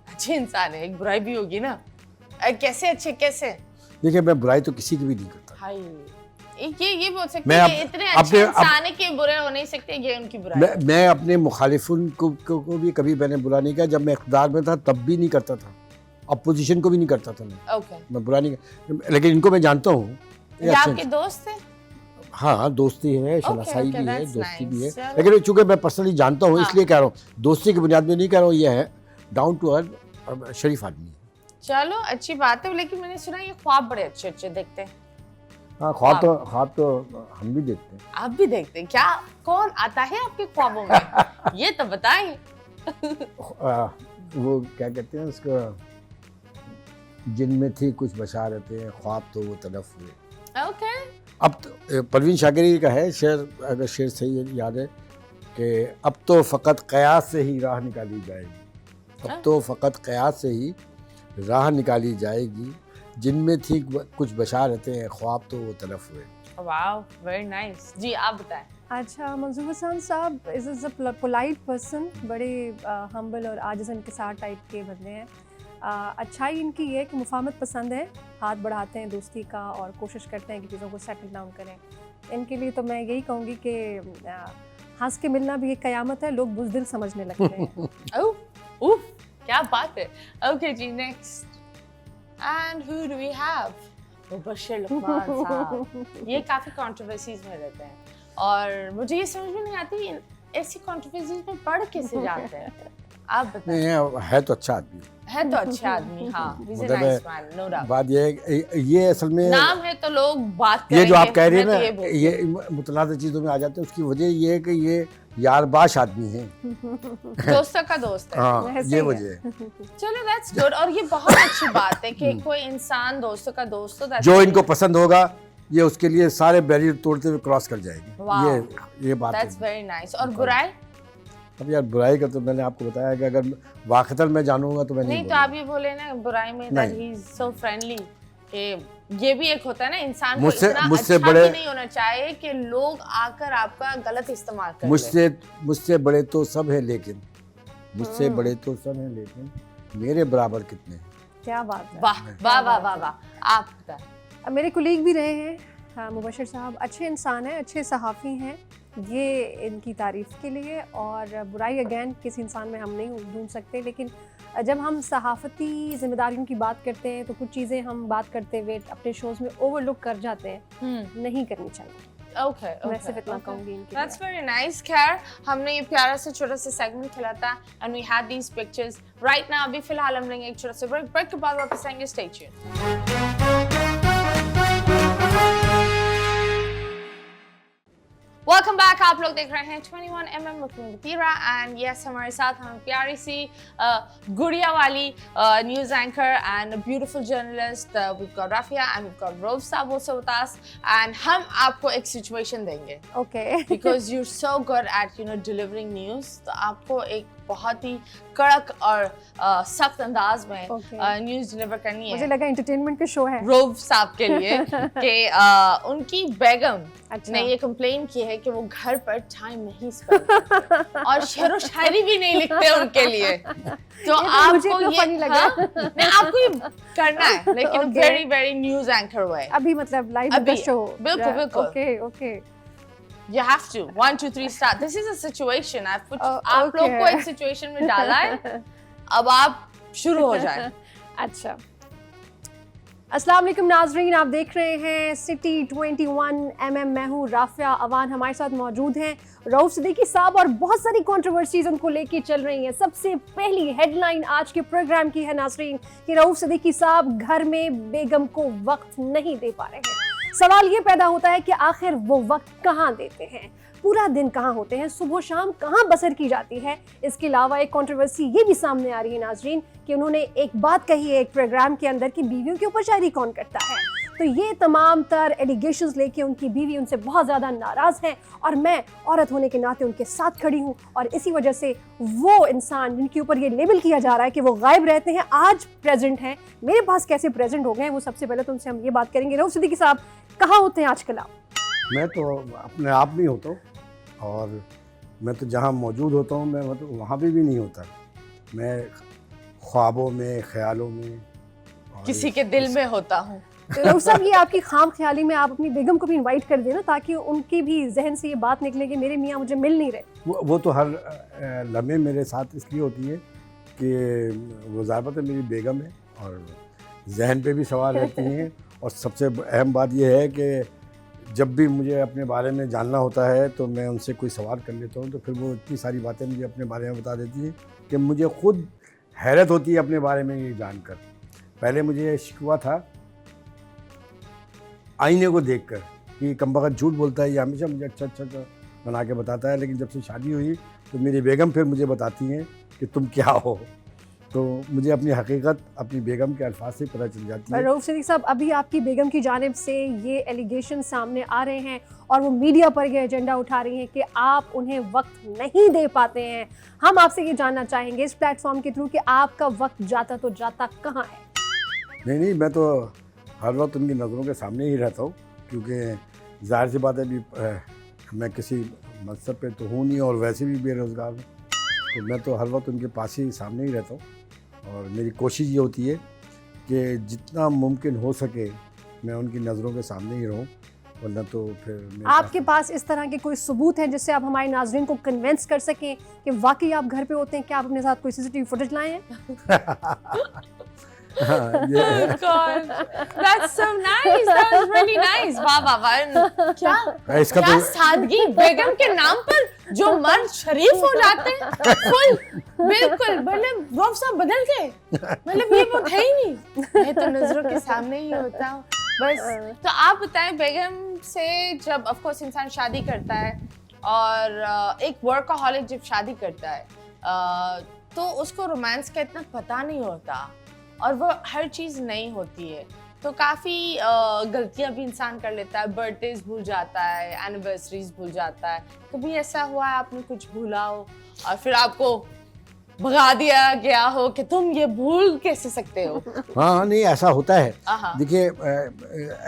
अच्छे इंसान है, एक बुराई भी होगी ना। कैसे अच्छे, कैसे? देखिए, मैं बुराई तो किसी की भी नहीं करता। हाय, ये बोल सकते मैं हैं कि इतने अच्छे अपने इंसान है कि बुरे हो नहीं सकते, ये उनकी बुराई है। मैं अपने मुखालिफुन को भी कभी मैंने बुरा नहीं किया। जब मैं इख्तियार में था तब भी नहीं करता था, अपोजिशन को भी नहीं करता था ओके, मैं बुरा नहीं। लेकिन इनको मैं जानता हूँ, ये ये अच्छे आपके दोस्त थे? हाँ, दोस्ती है, Okay, शनासाई okay, भी है, that's दोस्ती भी है। nice. चलो। लेकिन चूंकि मैं पर्सनली जानता हूँ हाँ। इसलिए कह रहा हूँ, दोस्ती की बुनियाद में नहीं कह रहा हूँ। ये है डाउन टू अर्थ शरीफ आदमी है। चलो अच्छी बात है, लेकिन मैंने सुना ये ख्वाब बड़े अच्छे अच्छे देखते हैं। हाँ, ख्वाब तो हम भी देखते हैं। आप भी देखते हैं क्या? कौन आता है आपके ख्वाबों में? ये तो बताएं। वो क्या कहते हैं उसको, जिनमें थी कुछ बशारतें, ख्वाब तो वो तलफ हुए। ओके, अब तो परवीन शाकिरी का है शेर, अगर शेर सही याद है कि अब तो फ़कत क़यास से ही राह निकाली जाएगी। अब तो फ़कत क़यास से ही राह निकाली जाएगी, जिनमें थी कुछ बशारतें, ख्वाब तो वो तलफ हुए। Wow, very nice. जी आप बताएं। अच्छा, मंजूर हसन साहब इज़ अ पोलाइट पर्सन, बड़े हम्बल और आजिज़ इंकिसार टाइप के बंदे हैं। अच्छाई इनकी ये है कि मुफाहमत पसंद है, हाथ बढ़ाते हैं दोस्ती का और कोशिश करते हैं कि चीज़ों को सेटल डाउन करें। इनके लिए तो मैं यही कहूँगी कि हंस के मिलना भी एक क़यामत है, लोग बुज़दिल समझने लगते हैं। ओह, क्या बात है। ओके जी, next. And who do we have? Mubashir Luqman साहब। ये काफ़ी कंट्रोवर्सीज में रहते हैं और मुझे ये समझ में नहीं आती ऐसी कंट्रोवर्सीज में पढ़ कैसे जाते हैं। आप बताएं। नहीं, है तो अच्छा आदमी है तो अच्छा आदमी, हाँ, he's a मतलब nice man, no doubt। बात ये है, ये असल में नाम है तो लोग बात करेंगे। ये जो आप कह रहे हैं मैं ना, तो ये बोलती ये मुतनाज़ चीज़ों में आ जाते हैं। उसकी वजह ये है कि ये यारबाश आदमी है। हूँ, दोस्तों का दोस्त है। हाँ, वैसे ये ही है। वजह है। चलो दैट्स गुड, और ये बहुत अच्छी बात है कि कोई इंसान दोस्तों का दोस्त हो। that's जो very- इनको पसंद होगा ये उसके लिए सारे बैरियर तोड़ते हुए क्रॉस कर जाएगी। Wow. ये बात That's है। very nice। और बुराई? अब यार बुराई का तो मैंने आपको बताया कि अगर वाक़तन मैं जानूंगा तो मैं नहीं नहीं तो आप ये बोले ना बुराई में that he is so friendly, कि ये भी एक होता है ना, इंसान को इतना मुझसे अच्छा बड़े- भी नहीं होना चाहिए कि लोग आकर आपका गलत इस्तेमाल कर मुझसे बड़े तो सब हैं, लेकिन मुझसे बड़े तो सब हैं, लेकिन मेरे बराबर कितने हैं। क्या बात है। वाह वाह वाह वाह वाह। आप बताएं। मेरे कुलीग भी रहे हैं, हाँ, मुबश्शिर साहब अच्छे इंसान हैं, अच्छे सहाफ़ी हैं, ये इनकी तारीफ़ के लिए। और बुराई अगेन किसी इंसान में हम नहीं ढूंढ सकते, लेकिन जब हम सहाफ़ती ज़िम्मेदारियों की बात करते हैं तो कुछ चीज़ें हम बात करते हुए अपने शोज़ में ओवरलुक कर जाते हैं, नहीं करनी चाहिए। ओके, मैं सिर्फ इतना कहूँगी इनके That's लिए। very nice। खैर हमने ये प्यारा सा छोटा सा सेगमेंट खेला था and we had these pictures right now। अभी फिलहाल हम लेंगे एक छोटा सा ब्रेक के बाद वापस आएंगे। Stay tuned। Welcome back. आप लोग देख रहे हैं 21mm मुस्लिम तीरा एंड यस हमारे साथ हम प्यारी सी गुड़िया वाली news anchor and beautiful journalist we've got Rafia and we've got Rove साहब also with us and हम आपको एक सिचुएशन देंगे okay. because you're so good at delivering news। तो आपको एक बहुत ही कड़क और सख्त अंदाज में न्यूज़ डिलीवर करनी है। मुझे लगा एंटरटेनमेंट का शो है। रोव साहब के लिए कि उनकी बेगम अच्छा। ने ये कंप्लेन की है कि वो घर पर टाइम नहीं स्पेंड करते और शेरो शायरी भी नहीं लिखते उनके लिए। तो आपको ये फनी लगा। नहीं, आपको ये करना है, लेकिन वेरी वेरी न्यूज़ एंकर वे। अभी मतलब लाइव का शो। बिल्कुल बिल्कुल। Okay okay. You have to 1 2 3 start। This is a situation। आप okay। लोग को एक सिचुएशन में डाला है, अब आप शुरू हो जाए। अच्छा, अस्सलाम वालेकुम नाजरीन, आप देख रहे हैं सिटी 21mm। मैं हूँ राफिया अवान, हमारे साथ मौजूद हैं रऊफ सिद्दीकी साहब और बहुत सारी कंट्रोवर्सीज उनको लेके चल रही हैं। सबसे पहली हेडलाइन आज के प्रोग्राम की है नाजरीन कि रऊफ सिद्दीकी साहब घर में बेगम को वक्त नहीं दे पा रहे हैं। सवाल ये पैदा होता है कि आखिर वो वक्त कहाँ देते हैं, पूरा दिन कहाँ होते हैं, सुबह शाम कहाँ बसर की जाती है। इसके अलावा एक कंट्रोवर्सी ये भी सामने आ रही है नाजरीन कि उन्होंने एक बात कही है एक प्रोग्राम के अंदर कि बीवियों के ऊपर शायरी कौन करता है। तो ये तमाम तर एलिगेशंस लेके उनकी बीवी उनसे बहुत ज़्यादा नाराज़ हैं और मैं औरत होने के नाते उनके साथ खड़ी हूँ। और इसी वजह से वो इंसान जिनके ऊपर ये लेबल किया जा रहा है कि वो गायब रहते हैं, आज प्रेजेंट हैं मेरे पास, कैसे प्रेजेंट हो गए हैं, वो सबसे पहले तो उनसे हम ये बात करेंगे। रऊफ सिद्दीकी साहब, कहाँ होते हैं आजकल आप? मैं तो अपने आप में होता हूँ और मैं तो जहाँ मौजूद होता हूँ मैं मतलब वहाँ भी नहीं होता। मैं ख्वाबों में, ख्यालों में, किसी के दिल में होता हूँ। तो सब ये आपकी खाम ख्याली में आप अपनी बेगम को भी इनवाइट कर देना, ताकि उनकी भी जहन से ये बात निकले कि मेरे मियाँ मुझे मिल नहीं रहे। वो तो हर लम्हे मेरे साथ इसलिए होती है कि वो ज़ाहिर है मेरी बेगम है और जहन पे भी सवाल रहती हैं। और सबसे अहम बात यह है कि जब भी मुझे अपने बारे में जानना होता है तो मैं उनसे कोई सवाल कर लेता हूँ, तो फिर वो इतनी सारी बातें मुझे अपने बारे में बता देती हैं कि मुझे खुद हैरत होती है अपने बारे में ये जानकर। पहले मुझे शिकवा था आईने को देखकर कि कमबख्त झूठ बोलता है, ये हमेशा मुझे अच्छा बना के बताता है, लेकिन जब से शादी हुई तो मेरी बेगम फिर मुझे बताती हैं कि तुम क्या हो। तो मुझे अपनी हकीकत अपनी बेगम के अल्फाज से पता चल जाती है। रऊफ सिद्दीकी साहब, अभी आपकी बेगम की जानिब से ये एलिगेशन सामने आ रहे हैं और वो मीडिया पर ये एजेंडा उठा रही हैं कि आप उन्हें वक्त नहीं दे पाते हैं। हम आपसे ये जानना चाहेंगे इस प्लेटफॉर्म के थ्रू कि आपका वक्त जाता तो जाता कहाँ है? नहीं, मैं तो हर वक्त उनकी नज़रों के सामने ही रहता हूँ, क्योंकि जाहिर सी बात है अभी मैं किसी मनसब पे तो हूँ नहीं और वैसे भी बेरोज़गार हूँ, तो मैं तो हर वक्त उनके पास ही सामने ही रहता हूँ। और मेरी कोशिश ये होती है कि जितना मुमकिन हो सके मैं उनकी नज़रों के सामने ही रहूँ, वरना तो फिर आपके पास इस तरह के कोई सबूत हैं जिससे आप हमारे नाज़रीन को कन्विंस कर सकें कि वाकई आप घर पे होते हैं? क्या आप अपने साथ कोई CCTV फुटेज लाए हैं? Oh God, that's so nice. That was really nice. वाह वाह वाह, क्या इसका क्या तो सादगी, बेगम के नाम पर जो मर्द शरीफ हो जाते हैं, फुल बिल्कुल। मतलब रऊफ साहब बदल गए, मतलब ये वो है ही नहीं, मैं तो नजरों के सामने ही होता हूँ बस। तो आप बताएं, बेगम से जब ऑफ कोर्स इंसान शादी करता है और एक वर्कaholic जब शादी करता है तो उसको रोमांस का इतना पता नहीं होता और वो हर चीज़ नई होती है, तो काफ़ी गलतियां भी इंसान कर लेता है, बर्थडेज भूल जाता है, एनिवर्सरीज भूल जाता है। कभी ऐसा हुआ है आपने कुछ भूला हो और फिर आपको भगा दिया गया हो कि तुम ये भूल कैसे सकते हो? हाँ, नहीं ऐसा होता है। हाँ। देखिए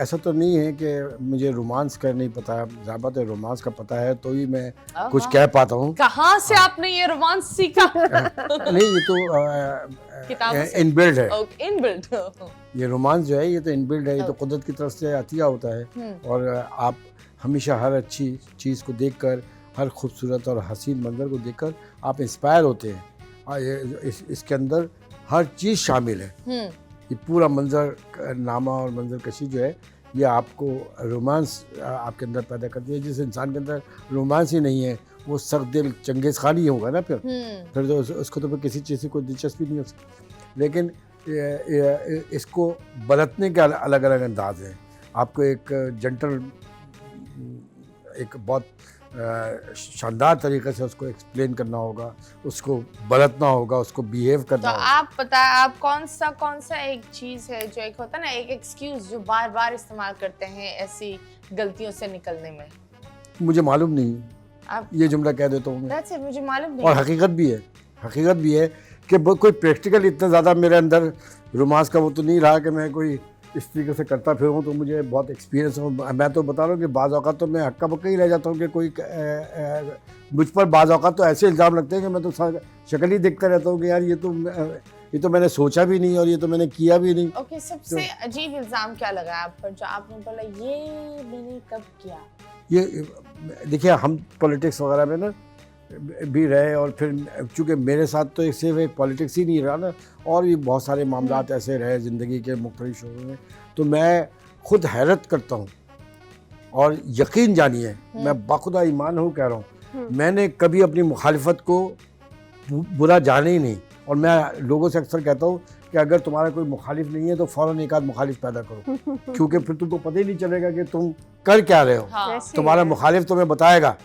ऐसा तो नहीं है कि मुझे रोमांस का नहीं पता, ज़्यादा रोमांस का पता है तो ही मैं कुछ कह पाता हूँ। कहाँ से आपने ये रोमांस सीखा? नहीं, ये तो इनबिल्ड है। इनबिल्ड ये रोमांस जो है ये तो इनबिल्ड है, ये तो कुदरत की तरफ से अतिया होता है। और आप हमेशा हर अच्छी चीज़ को देखकर, हर खूबसूरत और हसीन मंजर को देखकर आप इंस्पायर होते हैं। इसके अंदर हर चीज़ शामिल है। ये पूरा मंजर नामा और मंजर कशी जो है ये आपको रोमांस आपके अंदर पैदा करती है। जिस इंसान के अंदर रोमांस ही नहीं है वो सख्त दिल चंगेज़ खान ही होगा ना फिर तो उसको तो फिर किसी चीज़ से कोई दिलचस्पी नहीं हो सकती। लेकिन इसको बरतने के अलग अलग अंदाज हैं। आपको एक जेंटल, एक बहुत शानदार तरीके से उसको एक्सप्लेन करना होगा, उसको बरतना होगा, उसको बिहेव करना होगा। तो आप बताएं, आप कौन सा एक चीज़ है जो एक होता है ना, एक एक्सक्यूज जो बार बार इस्तेमाल करते हैं ऐसी गलतियों से निकलने में? मुझे मालूम नहीं, आप ये जुमला कह देता हूँ मैं। That's it, मुझे मालूम नहीं। और हकीकत भी है कि कोई प्रैक्टिकल इतना ज़्यादा मेरे अंदर रोमांस का वो तो नहीं रहा कि मैं कोई इस तरीके से करता फिरूँ, तो मुझे बहुत एक्सपीरियंस हो। मैं तो बता रहा हूँ कि बाज़ औक़ात तो मैं हक्का बक्का ही रह जाता हूँ कि कोई मुझ पर बाज़ औक़ात तो ऐसे इल्ज़ाम लगते हैं कि मैं तो शक्ल ही देखता रहता हूँ कि यार ये तो मैंने सोचा भी नहीं और ये तो मैंने किया भी नहीं। ओके, सबसे अजीब इल्ज़ाम क्या लगा आप पर जो आपने बोला ये मैंने कब किया? ये देखिए, हम पॉलिटिक्स वगैरह में ना भी रहे और फिर चूँकि मेरे साथ तो सिर्फ एक पॉलिटिक्स ही नहीं रहा ना, और भी बहुत सारे मामलात ऐसे रहे ज़िंदगी के मुख्तलिफ शोबों में, तो मैं खुद हैरत करता हूँ। और यकीन जानिए, मैं बाखुदा ईमान हूँ कह रहा हूँ, मैंने कभी अपनी मुखालिफत को बुरा जाने ही नहीं। और मैं लोगों से अक्सर कहता हूँ कि अगर तुम्हारा कोई मुखालिफ नहीं है तो फ़ौरन एक आध मुखालिफ पैदा करो, क्योंकि फिर तुमको पता ही नहीं चलेगा कि तुम कर क्या रहे हो। हाँ। तुम्हारा मुखालिफ तुम्हें बताएगा,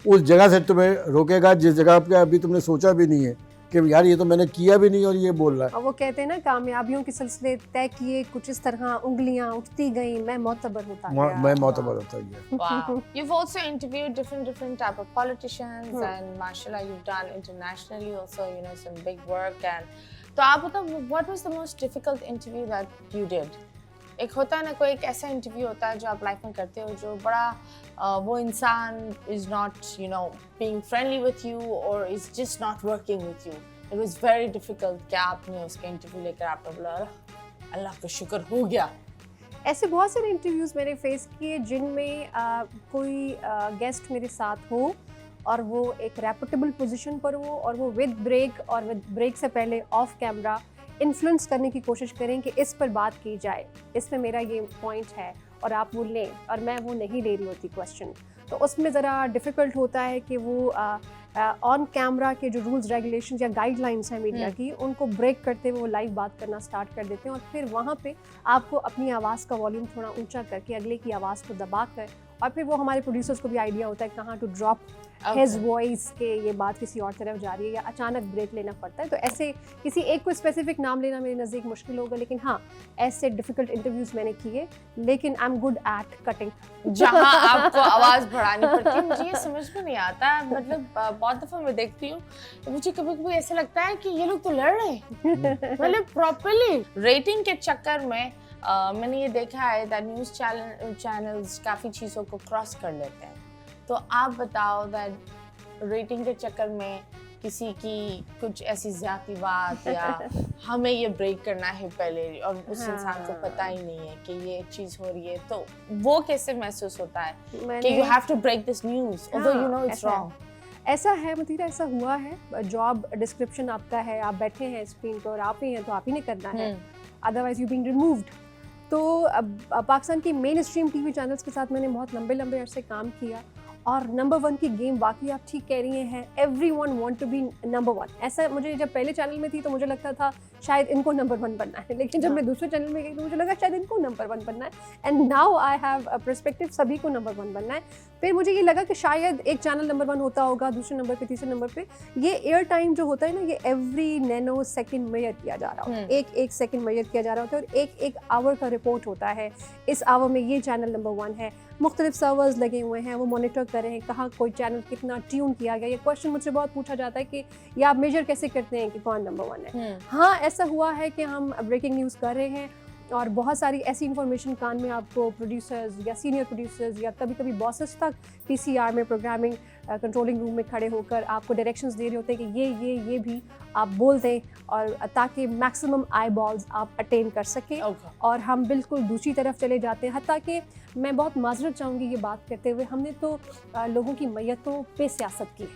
उस जगह से तुम्हें रोकेगा जिस जगह पे अभी तुमने सोचा भी नहीं है कि यार ये तो मैंने किया भी नहीं और ये बोल रहा है। और वो कहते हैं ना, कामयाबियों के सिलसिले तय किए कुछ इस तरह, उंगलियां उठती गई, मैं मोतबर होता गया। मैं मोतबर होता गया। Wow. You've also interviewed different type of politicians and mashallah you've done internationally also, you know, some big work and तो आप बताओ, what was the most difficult interview that you did? एक होता है ना, कोई एक ऐसा इंटरव्यू होता है जो आप लाइफ में करते हो जो बड़ा वो इंसान is not, you know, being friendly with you or is just not working with you. It was very difficult. क्या आपने उसके इंटरव्यू लेकर आपने बोला अल्लाह का शुक्र हो गया ऐसे बहुत सारे इंटरव्यूज़ मैंने फेस किए जिनमें कोई गेस्ट मेरे साथ हो और वो एक रेपुटेबल पोजीशन पर हो और वो विद ब्रेक और विद ब्रेक से पहले ऑफ कैमरा इन्फ्लुएंस करने की कोशिश करें कि इस पर बात की जाए, इसमें मेरा ये पॉइंट है और आप वो लें, और मैं वो नहीं ले रही होती क्वेश्चन, तो उसमें ज़रा डिफ़िकल्ट होता है कि वो ऑन कैमरा के जो रूल्स रेगुलेशन या गाइडलाइंस हैं मीडिया की, उनको ब्रेक करते हुए वो लाइव बात करना स्टार्ट कर देते हैं, और फिर वहाँ पे आपको अपनी आवाज़ का वॉल्यूम थोड़ा ऊंचा करके अगले की आवाज़ को दबा कर, और फिर वो हमारे प्रोड्यूसर्स को भी आइडिया होता है कहाँ टू ड्रॉप हिज वॉइस के ये बात किसी और तरफ जा रही है या अचानक ब्रेक लेना पड़ता है। तो ऐसे किसी एक को स्पेसिफिक नाम लेना मेरे नज़दीक मुश्किल होगा, लेकिन हाँ ऐसे डिफ़िकल्ट इंटरव्यूज़ मैंने किए, लेकिन I am good at cutting. जहाँ आपको आवाज़ बढ़ानी पड़ती है, मुझे ये समझ में नहीं आता, मतलब बहुत दफ़ा मैं देखती हूँ, मुझे कभी कभी ऐसा लगता है कि ये लोग तो लड़ रहे हैं मतलब प्रॉपरली। रेटिंग के चक्कर में मैंने ये देखा है दैट न्यूज़ चैनल्स काफ़ी चीज़ों को क्रॉस कर लेते हैं। तो आप बताओ दैट रेटिंग के चक्कर में किसी की कुछ ऐसी ज़्याती बात या हमें ये ब्रेक करना है पहले और उस इंसान को पता ही नहीं है कि ये चीज़ हो रही है, तो वो कैसे महसूस होता है कि you have to break this news although you know it's wrong? ऐसा है मतीरा, ऐसा हुआ है। जॉब डिस्क्रिप्शन आपका है, आप बैठे हैं स्क्रीन पर और आप ही हैं तो आप ही ने करना है, अदरवाइज यू बीइंग रिमूव्ड। तो अब पाकिस्तान की मेन स्ट्रीम टीवी चैनल्स के साथ मैंने बहुत लंबे अरसे काम किया, और नंबर 1 की गेम वाकई आप ठीक कह रही हैं, everyone want to be number 1। ऐसा मुझे जब पहले चैनल में थी तो मुझे लगता था शायद इनको नंबर 1 बनना है, लेकिन जब मैं दूसरे चैनल में गई तो मुझे लगा शायद इनको नंबर 1 बनना है, and now I have a perspective सभी को नंबर 1 बनना है। फिर मुझे ये लगा कि शायद एक चैनल नंबर 1 होता होगा, दूसरे नंबर पे, तीसरे नंबर पे। ये एयर टाइम जो होता है ना, ये एवरी नैनो सेकेंड मेजर किया जा रहा होता है, एक सेकेंड मेजर किया जा रहा होता है, और एक आवर का रिपोर्ट होता है, इस आवर में ये चैनल नंबर 1 है, मुख्तलिफ सर्वर्स लगे हुए हैं, वो मॉनिटर कर रहे हैं कहाँ कोई चैनल कितना ट्यून किया गया। ये क्वेश्चन मुझसे बहुत पूछा जाता है कि ये आप मेजर कैसे करते हैं कि कौन नंबर 1 है। हाँ, ऐसा हुआ है कि हम ब्रेकिंग न्यूज़ कर रहे हैं और बहुत सारी ऐसी इन्फॉर्मेशन कान में आपको प्रोड्यूसर्स या सीनियर प्रोड्यूसर्स या कभी कभी बॉसेस तक पीसीआर में, प्रोग्रामिंग कंट्रोलिंग रूम में खड़े होकर आपको डायरेक्शंस दे रहे होते हैं कि ये भी आप बोल दें, और ताकि मैक्सिमम आई बॉल्स आप अटेन कर सकें। और हम बिल्कुल दूसरी तरफ चले जाते हैं। हत्ता कि मैं बहुत माजरत चाहूँगी ये बात करते हुए, हमने तो लोगों की मैयतों पे सियासत की है,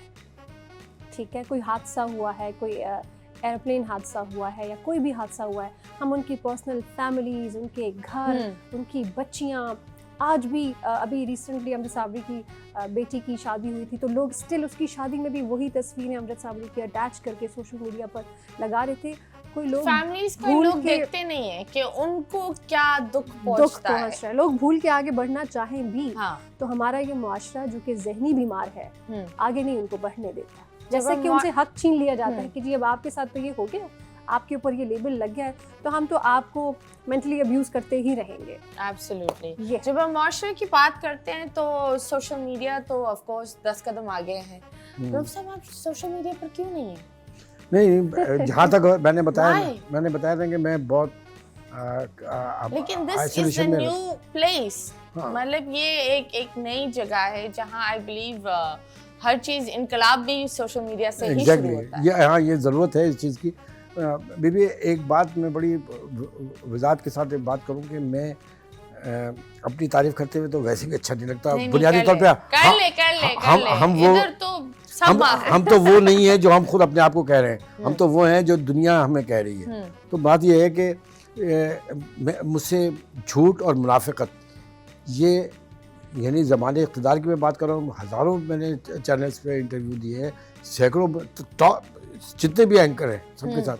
ठीक है, कोई हादसा हुआ है, कोई एयरप्लेन हादसा हुआ है या कोई भी हादसा हुआ है, हम उनकी पर्सनल फैमिलीज़, उनके घर, उनकी बच्चियाँ, आज भी अभी रिसेंटली अमजद साबरी की बेटी की शादी हुई थी, तो लोग स्टिल उसकी शादी में भी वही तस्वीरें अमजद साबरी की अटैच करके सोशल मीडिया पर लगा रहे थे। कोई लोग फैमिलीज को लोग देखते नहीं है कि उनको क्या दुख पहुंचता है। लोग भूल के आगे बढ़ना चाहें भी, तो हमारा ये मुआशरा जो कि जहनी बीमार है, आगे नहीं उनको बढ़ने देता। जैसे कि उनसे हक छीन लिया जाता है कि जी अब आपके साथ तो ये हो गया, आपके ऊपर ये लेबल लग गया है, तो हम तो आपको मेंटली अब्यूज करते ही रहेंगे। एब्सोल्युटली। जब हम माशरे की बात करते हैं तो सोशल मीडिया तो ऑफ कोर्स 10 कदम आगे है। रऊफ साहब, आप सोशल मीडिया पर क्यों नहीं है? नहीं, जहाँ तक मैंने बताया था कि मैं बहुत लेकिन this is the new place, मतलब ये एक नई जगह है जहाँ आई बिलीव हर चीज इनकलाब भी सोशल मीडिया से ही शुरू होता है। हाँ, ये ज़रूरत है इस चीज़ की। बीबी, एक बात मैं बड़ी वजाहत के साथ बात करूं कि मैं अपनी तारीफ करते हुए तो वैसे भी अच्छा नहीं लगता। बुनियादी तौर पे हम तो वो नहीं है जो हम खुद अपने आप को कह रहे हैं, हम तो वो हैं जो दुनिया हमें कह रही है। तो बात ये है कि मुझसे झूठ और मुनाफिकत, ये यानी ज़माने इक़्तिदार की मैं बात कर रहा हूँ, हज़ारों मैंने चैनल्स पे इंटरव्यू दिए हैं, सैकड़ों जितने भी एंकर हैं सबके साथ,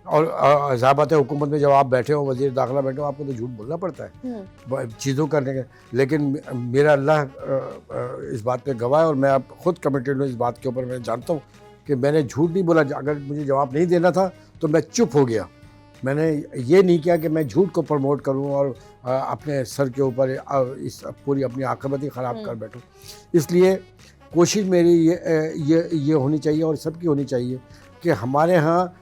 और ज़ाहिर बात है हुकूमत में जब आप बैठे हो, वज़ीर दाखिला बैठे हो, आपको तो झूठ बोलना पड़ता है चीज़ों करने के। लेकिन मेरा अल्लाह इस बात पे गवाह है और मैं अब खुद कमिटेड हूँ इस बात के ऊपर। मैं जानता हूँ कि मैंने झूठ नहीं बोला। अगर मुझे जवाब नहीं देना था तो मैं चुप हो गया। मैंने ये नहीं किया कि मैं झूठ को प्रमोट करूं और अपने सर के ऊपर इस पूरी अपनी आक़िबत ही ख़राब कर बैठूं। इसलिए कोशिश मेरी ये होनी चाहिए और सबकी होनी चाहिए कि हमारे यहाँ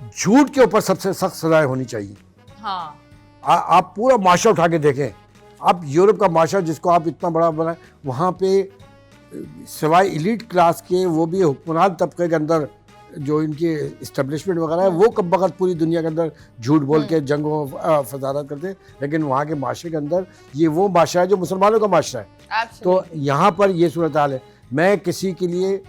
झूठ के ऊपर सबसे सख्त सज़ाएं होनी चाहिए। हाँ, आप पूरा माशरा उठा के देखें। आप यूरोप का माशरा जिसको आप इतना बड़ा बनाए, वहाँ पे सिवाय एलीट क्लास के वो भी हुक्मरान तबके के अंदर जो इनकी इस्टेब्लिशमेंट वगैरह है वो कब वक्त पूरी दुनिया के अंदर झूठ बोल के जंगों फसादात करते हैं, लेकिन वहाँ के माशरे के अंदर ये वो माशरा है जो मुसलमानों का माशरा है। तो यहाँ पर ये सूरत हाल है। मैं किसी के लिए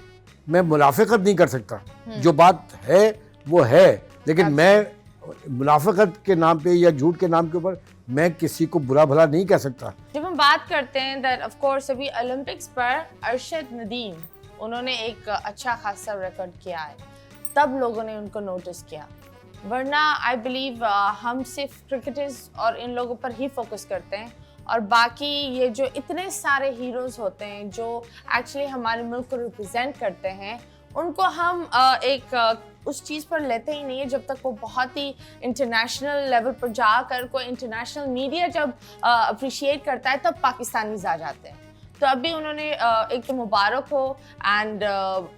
मैं मुनाफिकत नहीं कर सकता, जो बात है वो है, लेकिन मैं मुनाफिकत के नाम पे या झूठ के नाम के ऊपर मैं किसी को बुरा भला नहीं कह सकता। जब हम बात करते हैं दैट ऑफ कोर्स अभी ओलंपिक्स पर अरशद नदीम उन्होंने एक अच्छा खासा रिकॉर्ड किया है, तब लोगों ने उनको नोटिस किया, वरना आई बिलीव हम सिर्फ क्रिकेटर्स और इन लोगों पर ही फोकस करते हैं और बाकी ये जो इतने सारे हीरोज़ होते हैं जो एक्चुअली हमारे मुल्क को रिप्रेजेंट करते हैं, उनको हम उस चीज़ पर लेते ही नहीं है जब तक वो बहुत ही इंटरनेशनल लेवल पर जाकर कोई इंटरनेशनल मीडिया जब अप्रिशिएट करता है तब पाकिस्तानीज़ आ जाते हैं। तो अभी उन्होंने एक तो मुबारक हो and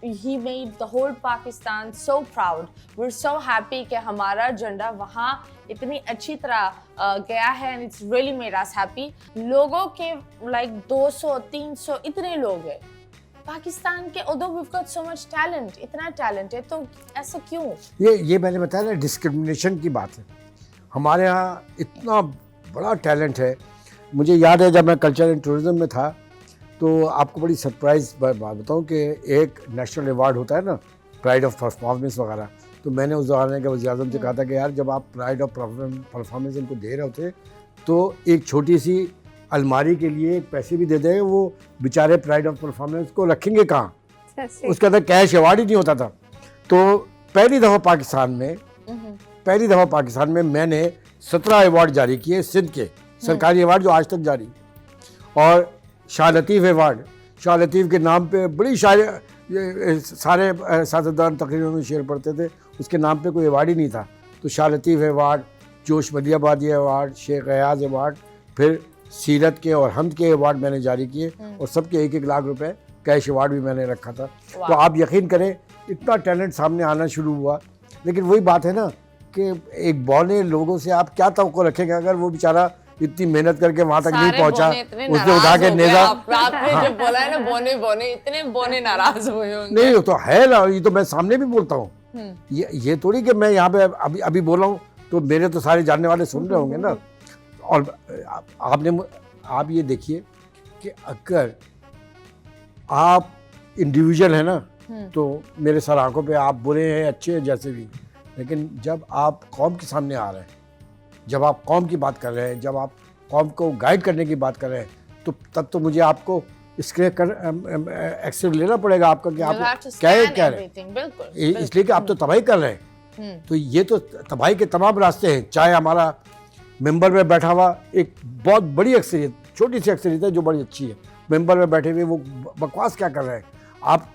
he made the whole Pakistan so proud, we are so happy कि हमारा झंडा वहाँ इतनी अच्छी तरह गया है and it's really made us happy. लोगों के लाइक 200-300 इतने लोग हैं पाकिस्तान के, although we've got so much talent, इतना टैलेंट है, तो ऐसा क्यों? ये मैंने बताया ना, डिस्क्रिमिनेशन की बात है। हमारे यहाँ इतना बड़ा टैलेंट है। मुझे याद है जब मैं कल्चर एंड टूरिज्म में था तो आपको बड़ी सरप्राइज बात बताऊं कि एक नेशनल अवार्ड होता है ना, प्राइड ऑफ परफॉर्मेंस वगैरह, तो मैंने उस ज़माने के वज़ीर आज़म से कहा था कि यार जब आप प्राइड ऑफ परफॉर्मेंस इनको दे रहे होते तो एक छोटी सी अलमारी के लिए पैसे भी दे दें, वो बेचारे प्राइड ऑफ परफॉर्मेंस को रखेंगे कहाँ? उसके अंदर कैश अवार्ड ही नहीं होता था। तो पहली दफ़ा पाकिस्तान में मैंने 17 अवार्ड जारी किए, सिंध के सरकारी अवार्ड जो आज तक जारी, और शाह लतीफ़ अवार्ड, शाह लतीफ़ के नाम पे बड़ी सारे सियासतदान तकरीरों में शेर पढ़ते थे, उसके नाम पे कोई अवार्ड ही नहीं था। तो शाह लतीफ़ अवार्ड, जोश मलियाबादी अवार्ड, शेख अयाज अवार्ड, फिर सीरत के और हमद के अवार्ड मैंने जारी किए और सबके 1-1 लाख रुपए कैश अवार्ड भी मैंने रखा था। तो आप यकीन करें इतना टैलेंट सामने आना शुरू हुआ। लेकिन वही बात है ना कि एक बौने लोगों से आप क्या तवक्को रखेंगे अगर वो बेचारा इतनी मेहनत करके वहां तक नहीं पहुंचा, उसने उठा के नेजा आपने जो बोला है ना, बोने इतने बोने नाराज हुए होंगे। नहीं, तो है ना, ये तो मैं सामने भी बोलता हूँ। ये थोड़ी कि मैं यहाँ पे अभी बोल रहा हूँ तो मेरे तो सारे जानने वाले सुन रहे होंगे ना। और आप ये देखिए कि अगर आप इंडिविजुअल है ना तो मेरे सर आंखों पे आप बुरे हैं अच्छे हैं जैसे भी, लेकिन जब आप कौम के सामने आ रहे हैं, जब आप कौम की बात कर रहे हैं, जब आप कौम को गाइड करने की बात कर रहे हैं, तो तब तो मुझे आपको इसके एक्शन लेना पड़ेगा आपका कि आप क्या कह रहे हैं, इसलिए कि आप तो तबाही कर रहे हैं। तो ये तो तबाही के तमाम रास्ते हैं। चाहे हमारा मेंबर में बैठा हुआ एक बहुत बड़ी अक्सरियत, छोटी सी अक्सरियत है जो बड़ी अच्छी है, मेंबर में बैठे हुए वो बकवास क्या कर रहे हैं, आप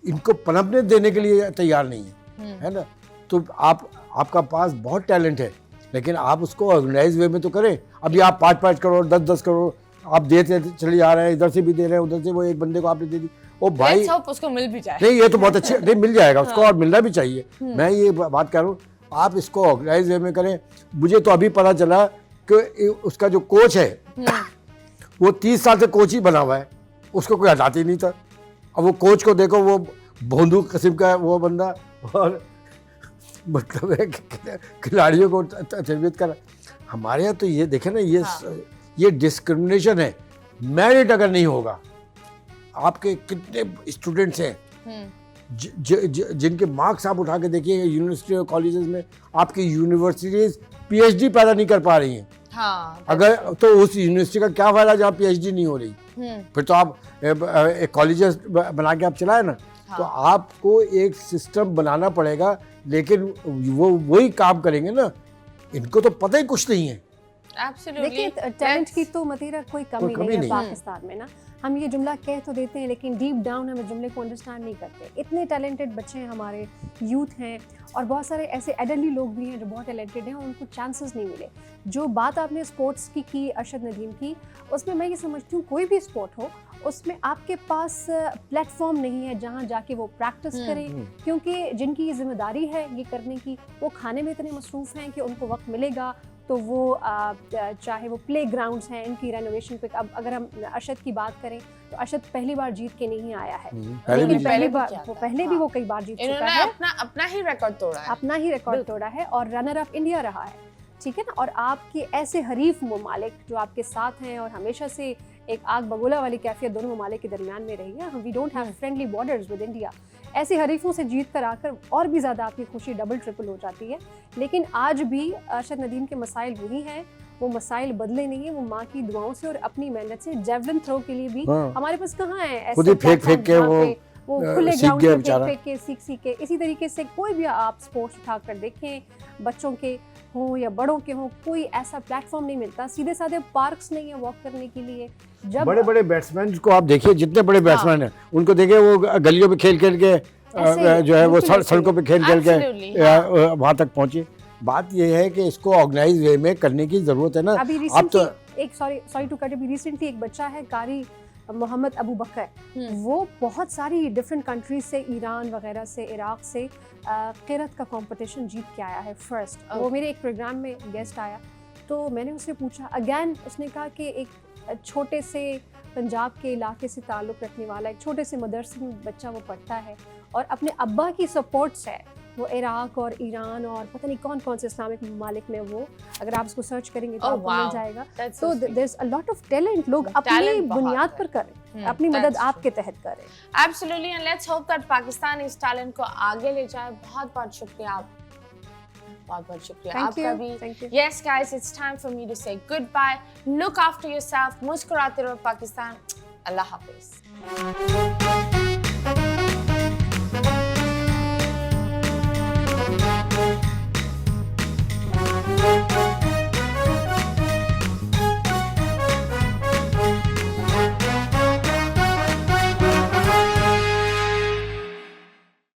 इनको पनपने देने के लिए तैयार नहीं है ना। तो आपका पास बहुत टैलेंट है, लेकिन आप उसको ऑर्गेनाइज वे में तो करें। अभी आप 5-5 करोड़ 10-10 करोड़ आप देते चले जा रहे हैं, इधर से भी दे रहे हैं, उधर से वो एक बंदे को आपने दे दी, ओ भाई उसको मिल भी जाए। नहीं, ये तो बहुत अच्छे, नहीं मिल जाएगा उसको, और मिलना भी चाहिए। मैं ये बात कर रहा हूँ, आप इसको ऑर्गेनाइज वे में करें। मुझे तो अभी पता चला कि उसका जो कोच है वो 30 साल से कोच ही बना हुआ है, उसको कोई हटाते ही नहीं था। अब वो कोच को देखो, वो भोंदू किस्म का है वो बंदा, और मतलब है खिलाड़ियों को तरबियत कर। हमारे यहाँ तो ये देखे ना, ये डिस्क्रिमिनेशन है। मेरिट अगर नहीं होगा, आपके कितने स्टूडेंट्स हैं जिनके मार्क्स आप उठा के देखिए यूनिवर्सिटी और कॉलेजेस में, आपकी यूनिवर्सिटीज पीएचडी पैदा नहीं कर पा रही हैं। हाँ, अगर तो उस यूनिवर्सिटी का क्या फायदा जहाँ पीएचडी नहीं हो रही। फिर तो आप एक कॉलेजेस बना के आप चलाए ना। तो आपको एक सिस्टम बनाना पड़ेगा, लेकिन वो वही काम करेंगे ना, इनको तो पता ही कुछ नहीं है। देखिए टैलेंट की तो मतीरा कोई कमी नहीं है पाकिस्तान में ना। हम ये जुमला कह तो देते हैं लेकिन डीप डाउन हम इस जुमले को अंडरस्टैंड नहीं करते। इतने टैलेंटेड बच्चे हैं हमारे, यूथ हैं, और बहुत सारे ऐसे एडल्टली लोग भी हैं जो बहुत टैलेंटेड हैं और उनको चांसेस नहीं मिले। जो बात आपने स्पोर्ट्स की अरशद नदीम की, उसमें मैं ये समझती हूँ कोई भी स्पोर्ट हो उसमें आपके पास प्लेटफॉर्म नहीं है जहाँ जाके वो प्रैक्टिस करें, क्योंकि जिनकी ये जिम्मेदारी है ये करने की, वो खाने में इतने मसरूफ़ हैं कि उनको वक्त मिलेगा तो वो चाहे वो प्ले ग्राउंड्स हैं इनकी रेनोवेशन पे, अब अगर हम अरशद की बात करें तो अरशद पहली बार जीत के नहीं आया है, पहले लेकिन भी पहली भी बार किया था। पहले भी वो कई बार जीत चुका इन्होंने है, अपना ही रिकॉर्ड तोड़ा है। अपना ही रिकॉर्ड तोड़ा है और रनर अप इंडिया रहा है, ठीक है ना। और आपके ऐसे हरीफ ममालिक जो आपके साथ हैं और हमेशा से एक आग बगोला वाली कैफियत दोनों ममालिक के दरमियान में रही है, we don't have friendly borders with India, ऐसे हरीफों से जीत कर आकर और भी ज़्यादा आपकी खुशी डबल ट्रिपल हो जाती है। लेकिन आज भी अरशद नदीम के मसाइल वही हैं, वो मसाइल बदले नहीं है, वो माँ की दुआओं से और अपनी मेहनत से जेवलिन थ्रो के लिए भी हाँ। हमारे पास कहाँ है खुद ही ऐसे फेंक फेंक के platforms वो जहाँ पे वो खुले सीख ग्राउंड गया पे बेचारा। फेंक के सीख के इसी तरीके से कोई भी आप स्पोर्ट्स उठाकर देखें, बच्चों के हों या बड़ों के हों, कोई ऐसा प्लेटफॉर्म नहीं मिलता, सीधे साधे पार्क्स नहीं है वॉक करने के लिए। जब बड़े बड़े बैट्समैन को आप देखिए, जितने बड़े बैट्समैन हैं उनको देखिए, वो गलियों पे खेल खेल के ऐसे जो है वो बिल्कुल ऐसे सड़कों पे खेल खेल Absolutely, के वहाँ तक पहुँचे। बात ये है कि इसको ऑर्गेनाइज वे में करने की जरूरत है ना। अभी आप तो रिसेंटली एक सॉरी टू कट, अभी रिसेंटली एक बच्चा है कारी मोहम्मद अबू बकर, वो बहुत सारी डिफरेंट कंट्रीज से, ईरान वगैरह से, इराक से क़िरात का कंपटीशन जीत के आया है फर्स्ट। वो मेरे एक प्रोग्राम में गेस्ट आया तो मैंने उससे पूछा अगेन, उसने कहा कि एक छोटे से पंजाब के इलाके से ताल्लुक़ रखने वाला एक छोटे से मदरसे में बच्चा वो पढ़ता है और अपने अब्बा की सपोर्ट से वो इराक और ईरान और पता नहीं कौन कौन से इस्लामिक ममालिक में, वो अगर आप उसको सर्च करेंगे तो आपको मिल जाएगा। That's तो so sweet. There is a lot of talent, लोग अपनी Talent बहुत बुनियाद है। पर करें, अपनी मदद that's आपके तहत करें। Absolutely, and let's hope that Pakistan इस टैलेंट को आगे ले जाए। बहुत बहुत शुक्रिया आप, बहुत बहुत शुक्रिया आपका भी। Thank you. Yes guys, it's time for me to say goodbye. Look after yourself. मुस्कुराते रहो पाकिस्तान। अल्लाह हाफिज।